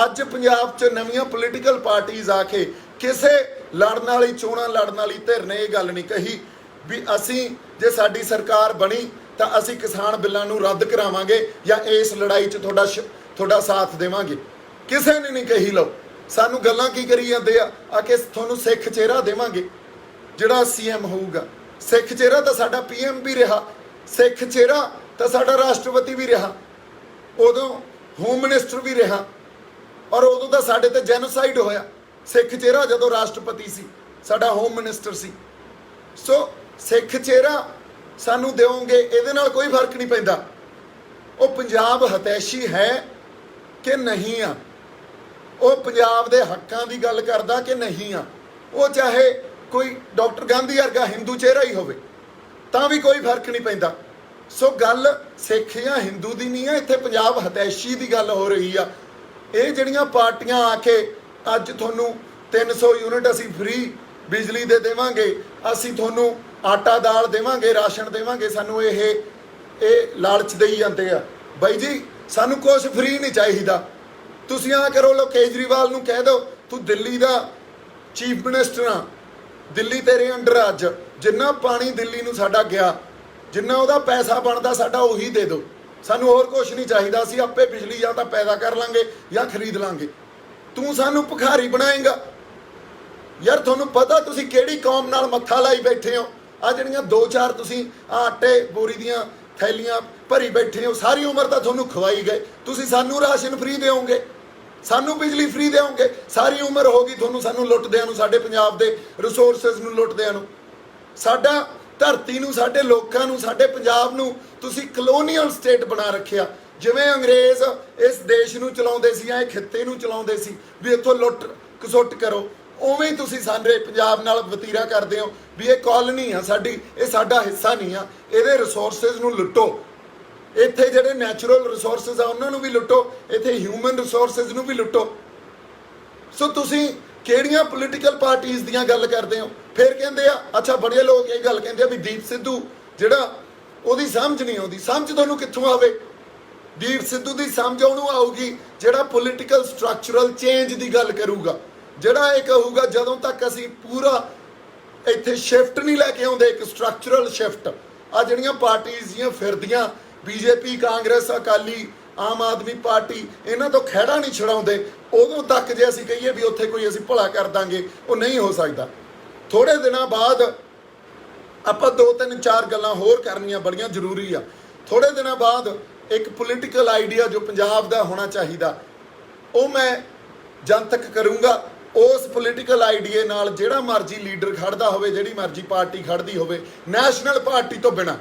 ਅੱਜ ਪੰਜਾਬ 'ਚ ਨਵੀਆਂ ਪੋਲੀਟੀਕਲ ਪਾਰਟੀਆਂ ਆ ਕੇ ਕਿਸੇ ਲੜਨ ਵਾਲੀ, ਚੋਣਾਂ ਲੜਨ ਵਾਲੀ ਧਿਰ ਨੇ ਇਹ ਗੱਲ ਨਹੀਂ ਕਹੀ ਵੀ ਅਸੀਂ ਜੇ ਸਾਡੀ ਸਰਕਾਰ ਬਣੀ ਤਾਂ ਅਸੀਂ ਕਿਸਾਨ ਬਿੱਲਾਂ ਨੂੰ ਰੱਦ ਕਰਾਵਾਂਗੇ ਜਾਂ ਇਸ ਲੜਾਈ 'ਚ ਤੁਹਾਡਾ ਸਾਥ ਦੇਵਾਂਗੇ। ਕਿਸੇ ਨੇ ਨਹੀਂ ਕਹੀ। ਲਓ, ਸਾਨੂੰ ਗੱਲਾਂ ਕੀ ਕਰੀ ਜਾਂਦੇ ਆ ਕਿ ਤੁਹਾਨੂੰ ਸਿੱਖ ਚਿਹਰਾ ਦੇਵਾਂਗੇ ਜਿਹੜਾ CM ਹੋਊਗਾ। ਸਿੱਖ ਚਿਹਰਾ ਤਾਂ ਸਾਡਾ PM ਵੀ ਰਿਹਾ, ਸਿੱਖ ਚਿਹਰਾ ਤਾਂ ਸਾਡਾ ਰਾਸ਼ਟਰਪਤੀ ਵੀ ਰਿਹਾ, ਉਦੋਂ ਹੋਮ ਮਿਨਿਸਟਰ ਵੀ ਰਿਹਾ, ਔਰ ਉਦੋਂ ਤਾਂ ਸਾਡੇ ਤੇ ਜੈਨੋਸਾਈਡ ਹੋਇਆ। ਸਿੱਖ ਚਿਹਰਾ ਜਦੋਂ ਰਾਸ਼ਟਰਪਤੀ ਸੀ, ਸਾਡਾ ਹੋਮ ਮਿਨਿਸਟਰ ਸੀ। ਸੋ ਸਿੱਖ ਚਿਹਰਾ ਸਾਨੂੰ ਦਿਓਗੇ, ਇਹਦੇ ਨਾਲ ਕੋਈ ਫਰਕ ਨਹੀਂ ਪੈਂਦਾ। ਉਹ ਪੰਜਾਬ ਹਤੈਸ਼ੀ ਹੈ ਕਿ ਨਹੀਂ ਆ, ਉਹ ਪੰਜਾਬ ਦੇ ਹੱਕਾਂ ਦੀ ਗੱਲ ਕਰਦਾ ਕਿ ਨਹੀਂ ਆ। ਉਹ ਚਾਹੇ ਕੋਈ ਡਾਕਟਰ ਗਾਂਧੀ ਵਰਗਾ ਹਿੰਦੂ ਚਿਹਰਾ ਹੀ ਹੋਵੇ ਤਾਂ ਵੀ ਕੋਈ ਫਰਕ ਨਹੀਂ ਪੈਂਦਾ। ਸੋ ਗੱਲ ਸਿੱਖ ਜਾਂ ਹਿੰਦੂ ਦੀ ਨਹੀਂ ਆ, ਇੱਥੇ ਪੰਜਾਬ ਹਤੈਸ਼ੀ ਦੀ ਗੱਲ ਹੋ ਰਹੀ ਆ। ਇਹ ਜਿਹੜੀਆਂ ਪਾਰਟੀਆਂ ਆ ਕੇ ਅੱਜ ਤੁਹਾਨੂੰ 300 ਯੂਨਿਟ ਅਸੀਂ ਫ੍ਰੀ ਬਿਜਲੀ ਦੇ ਦੇਵਾਂਗੇ, ਅਸੀਂ ਤੁਹਾਨੂੰ ਆਟਾ ਦਾਲ ਦੇਵਾਂਗੇ, ਰਾਸ਼ਨ ਦੇਵਾਂਗੇ, ਸਾਨੂੰ ਇਹ ਲਾਲਚ ਦੇਈ ਜਾਂਦੇ ਆ। ਬਾਈ ਜੀ ਸਾਨੂੰ ਕੁਛ ਫ੍ਰੀ ਨਹੀਂ ਚਾਹੀਦਾ। ਤੁਸੀਂ ਆ ਕਰੋ, ਲੋ ਕੇਜਰੀਵਾਲ ਨੂੰ ਕਹਿ ਦਿਓ ਤੂੰ ਦਿੱਲੀ ਦਾ ਚੀਫ ਮਿਨਿਸਟਰ ਆ, ਦਿੱਲੀ ਤੇਰੇ ਅੰਡਰ, ਅੱਜ ਜਿੰਨਾ ਪਾਣੀ ਦਿੱਲੀ ਨੂੰ ਸਾਡਾ ਗਿਆ, ਜਿੰਨਾ ਉਹਦਾ ਪੈਸਾ ਬਣਦਾ ਸਾਡਾ ਉਹੀ ਦੇ ਦਿਓ, ਸਾਨੂੰ ਹੋਰ ਕੁਛ ਨਹੀਂ ਚਾਹੀਦਾ, ਅਸੀਂ ਆਪੇ ਬਿਜਲੀ ਜਾਂ ਤਾਂ ਪੈਦਾ ਕਰ ਲਾਂਗੇ ਜਾਂ ਖਰੀਦ ਲਾਂਗੇ। ਤੂੰ ਸਾਨੂੰ ਭਿਖਾਰੀ ਬਣਾਏਂਗਾ? ਯਾਰ ਤੁਹਾਨੂੰ ਪਤਾ ਤੁਸੀਂ ਕਿਹੜੀ ਕੌਮ ਨਾਲ ਮੱਥਾ ਲਾਈ ਬੈਠੇ ਹੋ? ਆ ਜਿਹੜੀਆਂ 2-4 ਤੁਸੀਂ ਆਟੇ ਬੋਰੀ ਦੀਆਂ ਥੈਲੀਆਂ ਭਰੀ ਬੈਠੇ ਹੋ, ਸਾਰੀ ਉਮਰ ਤਾਂ ਤੁਹਾਨੂੰ ਖਵਾਈ ਗਏ। ਤੁਸੀਂ ਸਾਨੂੰ ਰਾਸ਼ਨ ਫ੍ਰੀ ਦਿਓਗੇ, ਸਾਨੂੰ ਬਿਜਲੀ ਫ੍ਰੀ ਦਿਓਗੇ, ਸਾਰੀ ਉਮਰ ਹੋ ਗਈ ਤੁਹਾਨੂੰ ਸਾਨੂੰ ਲੁੱਟਦਿਆਂ ਨੂੰ, ਸਾਡੇ ਪੰਜਾਬ ਦੇ ਰਿਸੋਰਸਿਸ ਨੂੰ ਲੁੱਟਦਿਆਂ ਨੂੰ। ਸਾਡਾ ਧਰਤੀ ਨੂੰ, ਸਾਡੇ ਲੋਕਾਂ ਨੂੰ, ਸਾਡੇ ਪੰਜਾਬ ਨੂੰ ਤੁਸੀਂ ਕਲੋਨੀਅਲ ਸਟੇਟ ਬਣਾ ਰੱਖਿਆ। ਜਿਵੇਂ ਅੰਗਰੇਜ਼ ਇਸ ਦੇਸ਼ ਨੂੰ ਚਲਾਉਂਦੇ ਸੀ, ਇਹ ਖਿੱਤੇ ਨੂੰ ਚਲਾਉਂਦੇ ਸੀ ਵੀ ਇੱਥੋਂ ਲੁੱਟ ਖਸੁੱਟ ਕਰੋ, ਉਵੇਂ ਹੀ ਤੁਸੀਂ ਸਾਡੇ ਪੰਜਾਬ ਨਾਲ ਵਤੀਰਾ ਕਰਦੇ ਹੋ ਵੀ ਇਹ ਕਾਲੋਨੀ ਆ ਸਾਡੀ, ਇਹ ਸਾਡਾ ਹਿੱਸਾ ਨਹੀਂ ਆ, ਇਹਦੇ ਰਿਸੋਰਸਿਸ ਨੂੰ ਲੁੱਟੋ। ਇੱਥੇ ਜਿਹੜੇ ਨੈਚੁਰਲ ਰਿਸੋਰਸਿਸ ਆ ਉਹਨਾਂ ਨੂੰ ਵੀ ਲੁੱਟੋ, ਇੱਥੇ ਹਿਊਮਨ ਰਿਸੋਰਸਿਸ ਨੂੰ ਵੀ ਲੁੱਟੋ। ਸੋ ਤੁਸੀਂ ਕਿਹੜੀਆਂ ਪੋਲੀਟੀਕਲ ਪਾਰਟੀਆਂ ਦੀਆਂ ਗੱਲ ਕਰਦੇ ਹੋ? ਫਿਰ ਕਹਿੰਦੇ ਆ, ਅੱਛਾ ਬੜੇ ਲੋਕ ਇਹ ਗੱਲ ਕਹਿੰਦੇ ਆ ਵੀ ਦੀਪ ਸਿੱਧੂ ਜਿਹੜਾ ਉਹਦੀ ਸਮਝ ਨਹੀਂ ਆਉਂਦੀ। ਸਮਝ ਤੁਹਾਨੂੰ ਕਿੱਥੋਂ ਆਵੇ? ਦੀਪ ਸਿੱਧੂ ਦੀ ਸਮਝ ਉਹਨੂੰ ਆਊਗੀ ਜਿਹੜਾ ਪੋਲੀਟੀਕਲ ਸਟਰਕਚਰਲ ਚੇਂਜ ਦੀ ਗੱਲ ਕਰੂਗਾ, ਜਿਹੜਾ ਇਹ ਕਹੂਗਾ ਜਦੋਂ ਤੱਕ ਅਸੀਂ ਪੂਰਾ ਇੱਥੇ ਸ਼ਿਫਟ ਨਹੀਂ ਲੈ ਕੇ ਆਉਂਦੇ, ਇੱਕ ਸਟਰਕਚਰਲ ਸ਼ਿਫਟ। ਆ ਜਿਹੜੀਆਂ ਪਾਰਟੀਆਂ ਦੀਆਂ ਫਿਰਦੀਆਂ ਬੀਜੇਪੀ, ਕਾਂਗਰਸ, ਅਕਾਲੀ, ਆਮ ਆਦਮੀ ਪਾਰਟੀ, ਇਹਨਾਂ ਤੋਂ ਖਹਿੜਾ ਨਹੀਂ ਛਡਾਉਂਦੇ, ਉਦੋਂ ਤੱਕ ਜੇ ਅਸੀਂ ਕਹੀਏ ਵੀ ਉੱਥੇ ਕੋਈ ਅਸੀਂ ਭਲਾ ਕਰ ਦਾਂਗੇ, ਉਹ ਨਹੀਂ ਹੋ ਸਕਦਾ। ਥੋੜੇ ਦਿਨਾਂ ਬਾਅਦ ਆਪਾਂ 2-3-4 ਗੱਲਾਂ ਹੋਰ ਕਰਨੀਆਂ ਬੜੀਆਂ ਜ਼ਰੂਰੀ ਆ। ਥੋੜੇ ਦਿਨਾਂ ਬਾਅਦ ਇੱਕ ਪੋਲੀਟੀਕਲ ਆਈਡੀਆ ਜੋ ਪੰਜਾਬ ਦਾ ਹੋਣਾ ਚਾਹੀਦਾ ਉਹ ਮੈਂ ਜਨਤਕ ਕਰੂੰਗਾ। ਉਸ ਪੋਲੀਟੀਕਲ ਆਈਡੀਏ ਨਾਲ ਜਿਹੜਾ ਮਰਜ਼ੀ ਲੀਡਰ ਖੜਦਾ ਹੋਵੇ, ਜਿਹੜੀ ਮਰਜ਼ੀ ਪਾਰਟੀ ਖੜਦੀ ਹੋਵੇ, ਨੈਸ਼ਨਲ ਪਾਰਟੀ ਤੋਂ ਬਿਨਾਂ,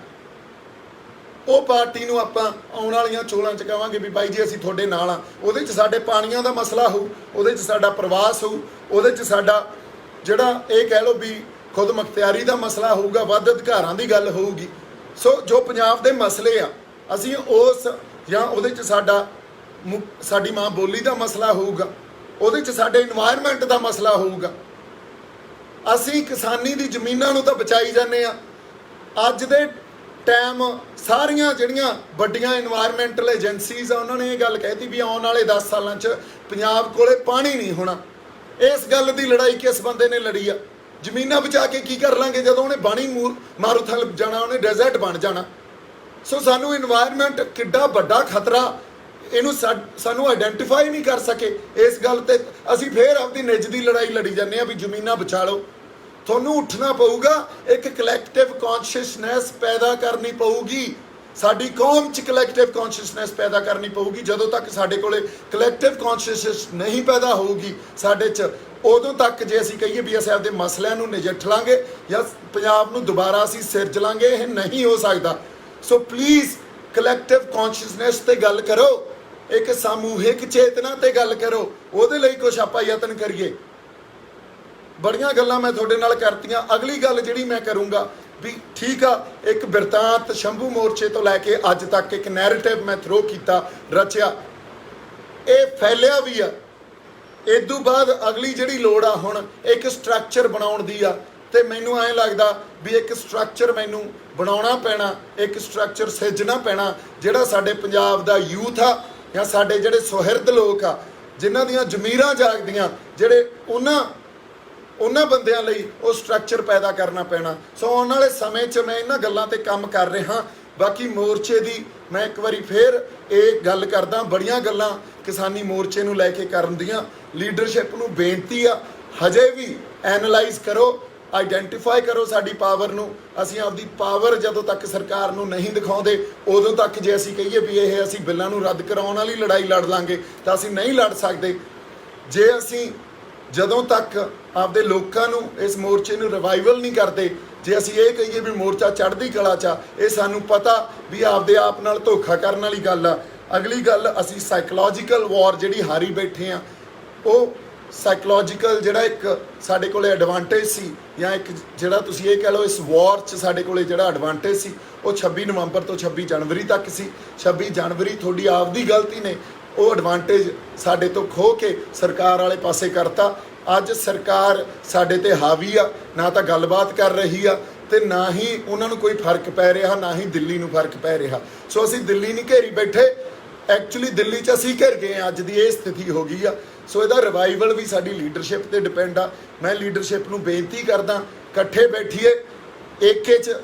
ਉਹ ਪਾਰਟੀ ਨੂੰ ਆਪਾਂ ਆਉਣ ਵਾਲੀਆਂ ਚੋਣਾਂ 'ਚ ਕਹਾਂਗੇ ਵੀ ਬਾਈ ਜੀ ਅਸੀਂ ਤੁਹਾਡੇ ਨਾਲ ਆ। ਉਹਦੇ 'ਚ ਸਾਡੇ ਪਾਣੀਆਂ ਦਾ ਮਸਲਾ ਹੋਊ, ਉਹਦੇ 'ਚ ਸਾਡਾ ਪ੍ਰਵਾਸ ਹੋਊ, ਉਹਦੇ 'ਚ ਸਾਡਾ ਜਿਹੜਾ ਇਹ ਕਹਿ ਲਓ ਵੀ ਖੁਦ ਮੁਖਤਿਆਰੀ ਦਾ ਮਸਲਾ ਹੋਊਗਾ, ਵੱਧ ਅਧਿਕਾਰਾਂ ਦੀ ਗੱਲ ਹੋਊਗੀ। ਸੋ ਜੋ ਪੰਜਾਬ ਦੇ ਮਸਲੇ ਆ ਅਸੀਂ ਉਸ ਜਾਂ ਉਹਦੇ 'ਚ ਸਾਡੀ ਮਾਂ ਬੋਲੀ ਦਾ ਮਸਲਾ ਹੋਊਗਾ, ਉਹਦੇ 'ਚ ਸਾਡੇ ਇਨਵਾਇਰਨਮੈਂਟ ਦਾ ਮਸਲਾ ਹੋਊਗਾ। ਅਸੀਂ ਕਿਸਾਨੀ ਦੀ ਜ਼ਮੀਨਾਂ ਨੂੰ ਤਾਂ ਬਚਾਈ ਜਾਂਦੇ ਆ। ਅੱਜ ਦੇ ਟਾਈਮ ਸਾਰੀਆਂ ਜਿਹੜੀਆਂ ਵੱਡੀਆਂ ਇਨਵਾਇਰਨਮੈਂਟਲ ਏਜੰਸੀਜ਼ ਆ ਉਹਨਾਂ ਨੇ ਇਹ ਗੱਲ ਕਹਿਤੀ ਵੀ ਆਉਣ ਵਾਲੇ 10 ਸਾਲਾਂ 'ਚ ਪੰਜਾਬ ਕੋਲੇ ਪਾਣੀ ਨਹੀਂ ਹੋਣਾ। ਇਸ ਗੱਲ ਦੀ ਲੜਾਈ ਕਿਸ ਬੰਦੇ ਨੇ ਲੜੀ ਆ? ਜ਼ਮੀਨਾਂ ਬਚਾ ਕੇ ਕੀ ਕਰ ਲਾਂਗੇ ਜਦੋਂ ਉਹਨੇ ਬਾਣੀ ਮਾਰੂਥਲ ਜਾਣਾ, ਉਹਨੇ ਡੈਜ਼ਰਟ ਬਣ ਜਾਣਾ। ਸੋ ਸਾਨੂੰ ਇਨਵਾਇਰਨਮੈਂਟ ਕਿੱਡਾ ਵੱਡਾ ਖਤਰਾ, ਇਹਨੂੰ ਸਾਨੂੰ ਆਈਡੈਂਟੀਫਾਈ ਨਹੀਂ ਕਰ ਸਕੇ। ਇਸ ਗੱਲ ਤੇ ਅਸੀਂ ਫੇਰ ਆਪਦੀ ਨਿੱਜ ਦੀ ਲੜਾਈ ਲੜੀ ਜਾਂਦੇ ਆ ਵੀ ਜ਼ਮੀਨਾਂ ਬਚਾ ਲਓ। ਤੁਹਾਨੂੰ ਉੱਠਣਾ ਪਊਗਾ, ਇੱਕ ਕਲੈਕਟਿਵ ਕੌਨਸ਼ੀਅਸਨੈਸ ਪੈਦਾ ਕਰਨੀ ਪਊਗੀ। ਸਾਡੀ ਕੌਮ 'ਚ ਕਲੈਕਟਿਵ ਕੌਨਸ਼ੀਅਸਨੈਸ ਪੈਦਾ ਕਰਨੀ ਪਊਗੀ। ਜਦੋਂ ਤੱਕ ਸਾਡੇ ਕੋਲੇ ਕਲੈਕਟਿਵ ਕੌਨਸ਼ੀਅਸਨੈਸ ਨਹੀਂ ਪੈਦਾ ਹੋਊਗੀ ਸਾਡੇ 'ਚ, ਉਦੋਂ ਤੱਕ ਜੇ ਅਸੀਂ ਕਹੀਏ ਵੀ ਅਸੀਂ ਆਪਦੇ ਮਸਲਿਆਂ ਨੂੰ ਨਜਿੱਠ ਲਾਂਗੇ ਜਾਂ ਪੰਜਾਬ ਨੂੰ ਦੁਬਾਰਾ ਅਸੀਂ ਸਿਰਜ ਲਾਂਗੇ, ਇਹ ਨਹੀਂ ਹੋ ਸਕਦਾ। ਸੋ ਪਲੀਜ਼ ਕਲੈਕਟਿਵ ਕੌਨਸ਼ੀਅਸਨੈਸ ਤੇ ਗੱਲ ਕਰੋ, ਇੱਕ ਸਮੂਹਿਕ ਚੇਤਨਾ ਤੇ ਗੱਲ ਕਰੋ, ਉਹਦੇ ਲਈ ਕੁਛ ਆਪਾਂ ਯਤਨ ਕਰੀਏ। ਬੜੀਆਂ ਗੱਲਾਂ ਮੈਂ ਤੁਹਾਡੇ ਨਾਲ ਕਰਤੀਆਂ। ਅਗਲੀ ਗੱਲ ਜਿਹੜੀ ਮੈਂ ਕਰੂੰਗਾ ਵੀ ਠੀਕ ਆ, ਇੱਕ ਬਿਰਤਾਂਤ ਸ਼ੰਭੂ ਮੋਰਚੇ ਤੋਂ ਲੈ ਕੇ ਅੱਜ ਤੱਕ ਇੱਕ ਨੈਰੇਟਿਵ ਮੈਂ ਥਰੋ ਕੀਤਾ, ਰਚਿਆ, ਇਹ ਫੈਲਿਆ ਵੀ ਆ। ਇਦੋਂ ਬਾਅਦ ਅਗਲੀ ਜਿਹੜੀ ਲੋੜ ਆ ਹੁਣ ਇੱਕ ਸਟਰਕਚਰ ਬਣਾਉਣ ਦੀ ਆ, ਤੇ ਮੈਨੂੰ ਐਂ ਲੱਗਦਾ ਵੀ ਇੱਕ ਸਟਰਕਚਰ ਮੈਨੂੰ ਬਣਾਉਣਾ ਪੈਣਾ, ਇੱਕ ਸਟਰਕਚਰ ਸਿਰਜਣਾ ਪੈਣਾ ਜਿਹੜਾ ਸਾਡੇ ਪੰਜਾਬ ਦਾ ਯੂਥ ਆ ਜਾਂ ਸਾਡੇ ਜਿਹੜੇ ਸੁਹਿਰਦ ਲੋਕ ਆ ਜਿਨ੍ਹਾਂ ਦੀਆਂ ਜ਼ਮੀਰਾਂ ਜਾਗਦੀਆਂ, ਜਿਹੜੇ ਉਹਨਾਂ ਬੰਦਿਆਂ ਲਈ ਉਹ ਸਟਰਕਚਰ ਪੈਦਾ ਕਰਨਾ ਪੈਣਾ। ਸੋ ਆਉਣ ਵਾਲੇ ਸਮੇਂ 'ਚ ਮੈਂ ਇਹਨਾਂ ਗੱਲਾਂ ਤੇ ਕੰਮ ਕਰ ਰਿਹਾ। ਬਾਕੀ ਮੋਰਚੇ ਦੀ ਮੈਂ ਇੱਕ ਵਾਰੀ ਫੇਰ ਇਹ ਗੱਲ ਕਰਦਾ, ਬੜੀਆਂ ਗੱਲਾਂ ਕਿਸਾਨੀ ਮੋਰਚੇ ਨੂੰ ਲੈ ਕੇ ਕਰਨ ਦੀਆਂ। ਲੀਡਰਸ਼ਿਪ ਨੂੰ ਬੇਨਤੀ ਆ, ਹਜੇ ਵੀ ਐਨਾਲਾਈਜ਼ ਕਰੋ, ਆਈਡੈਂਟੀਫਾਈ ਕਰੋ ਸਾਡੀ ਪਾਵਰ ਨੂੰ। ਅਸੀਂ ਆਪਦੀ ਪਾਵਰ ਜਦੋਂ ਤੱਕ ਸਰਕਾਰ ਨੂੰ ਨਹੀਂ ਦਿਖਾਉਂਦੇ, ਉਦੋਂ ਤੱਕ ਜੇ ਅਸੀਂ ਕਹੀਏ ਵੀ ਇਹ ਅਸੀਂ ਬਿੱਲਾਂ ਨੂੰ ਰੱਦ ਕਰਾਉਣ ਵਾਲੀ ਲੜਾਈ ਲੜ ਲਾਂਗੇ ਤਾਂ ਅਸੀਂ ਨਹੀਂ ਲੜ ਸਕਦੇ। ਜੇ ਅਸੀਂ ਜਦੋਂ ਤੱਕ ਆਪਦੇ ਲੋਕਾਂ ਨੂੰ ਇਸ ਮੋਰਚੇ ਨੂੰ ਰਿਵਾਈਵਲ ਨਹੀਂ ਕਰਦੇ, ਜੇ ਅਸੀਂ ਇਹ ਕਹੀਏ ਵੀ ਮੋਰਚਾ ਚੜ੍ਹਦੀ ਕਲਾ 'ਚ ਆ, ਇਹ ਸਾਨੂੰ ਪਤਾ ਵੀ ਆਪਦੇ ਆਪ ਨਾਲ ਧੋਖਾ ਕਰਨ ਵਾਲੀ ਗੱਲ ਆ। ਅਗਲੀ ਗੱਲ, ਅਸੀਂ ਸਾਈਕੋਲੋਜੀਕਲ ਵਾਰ ਜਿਹੜੀ ਹਾਰੀ ਬੈਠੇ ਆ, ਉਹ ਸਾਈਕੋਲੋਜੀਕਲ ਜਿਹੜਾ ਇੱਕ ਸਾਡੇ ਕੋਲੇ ਐਡਵਾਂਟੇਜ ਸੀ, ਜਾਂ ਇੱਕ ਜਿਹੜਾ ਤੁਸੀਂ ਇਹ ਕਹਿ ਲਓ ਇਸ ਵਾਰ 'ਚ ਸਾਡੇ ਕੋਲੇ ਜਿਹੜਾ ਐਡਵਾਂਟੇਜ ਸੀ, ਉਹ 26 ਨਵੰਬਰ ਤੋਂ 26 ਜਨਵਰੀ ਤੱਕ ਸੀ। 26 ਜਨਵਰੀ ਤੁਹਾਡੀ ਆਪਦੀ ਗਲਤੀ ਨੇ ਉਹ ਐਡਵਾਂਟੇਜ ਸਾਡੇ ਤੋਂ ਖੋਹ ਕੇ ਸਰਕਾਰ ਵਾਲੇ ਪਾਸੇ ਕਰਤਾ। ਅੱਜ ਸਰਕਾਰ ਸਾਡੇ ਤੇ ਹਾਵੀ ਆ, ਨਾ ਤਾਂ ਗੱਲਬਾਤ ਕਰ ਰਹੀ ਆ ਤੇ ਨਾ ਹੀ ਉਹਨਾਂ ਨੂੰ ਕੋਈ ਫਰਕ ਪੈ ਰਿਹਾ, ਨਾ ਹੀ ਦਿੱਲੀ ਨੂੰ ਫਰਕ ਪੈ ਰਿਹਾ। ਸੋ ਅਸੀਂ ਦਿੱਲੀ ਨਹੀਂ ਘੇਰੀ ਬੈਠੇ, ਐਕਚੁਅਲੀ ਦਿੱਲੀ 'ਚ ਅਸੀਂ ਘਿਰ ਗਏ ਹਾਂ। ਅੱਜ ਦੀ ਇਹ ਸਥਿਤੀ ਹੋ ਗਈ ਆ। ਸੋ ਇਹਦਾ ਰਿਵਾਈਵਲ ਵੀ ਸਾਡੀ ਲੀਡਰਸ਼ਿਪ ਤੇ ਡਿਪੈਂਡ ਆ। ਮੈਂ ਲੀਡਰਸ਼ਿਪ ਨੂੰ ਬੇਨਤੀ ਕਰਦਾ, ਇਕੱਠੇ ਬੈਠੀਏ, ਏਕੇ 'ਚ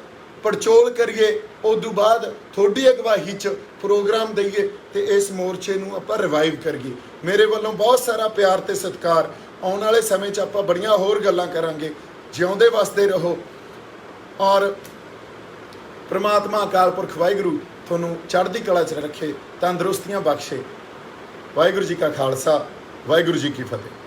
ਪੜਚੋਲ ਕਰੀਏ, ਉਦੋਂ ਬਾਅਦ ਤੁਹਾਡੀ ਅਗਵਾਈ 'ਚ ਪ੍ਰੋਗਰਾਮ ਦਈਏ ਤੇ ਇਸ ਮੋਰਚੇ ਨੂੰ ਆਪਾਂ ਰਿਵਾਈਵ ਕਰੀਏ। ਮੇਰੇ ਵੱਲੋਂ ਬਹੁਤ ਸਾਰਾ ਪਿਆਰ ਤੇ ਸਤਿਕਾਰ। ਆਉਣ ਵਾਲੇ ਸਮੇਂ 'ਚ ਆਪਾਂ ਬੜੀਆਂ ਹੋਰ ਗੱਲਾਂ ਕਰਾਂਗੇ। ਜਿਉਂਦੇ ਵਸਦੇ ਰਹੋ, ਔਰ ਪ੍ਰਮਾਤਮਾ ਅਕਾਲ ਪੁਰਖ ਵਾਹਿਗੁਰੂ ਤੁਹਾਨੂੰ ਚੜ੍ਹਦੀ ਕਲਾ 'ਚ ਰੱਖੇ, ਤੰਦਰੁਸਤੀਆਂ ਬਖਸ਼ੇ। ਵਾਹਿਗੁਰੂ ਜੀ ਕਾ ਖਾਲਸਾ, ਵਾਹਿਗੁਰੂ ਜੀ ਕੀ ਫਤਿਹ।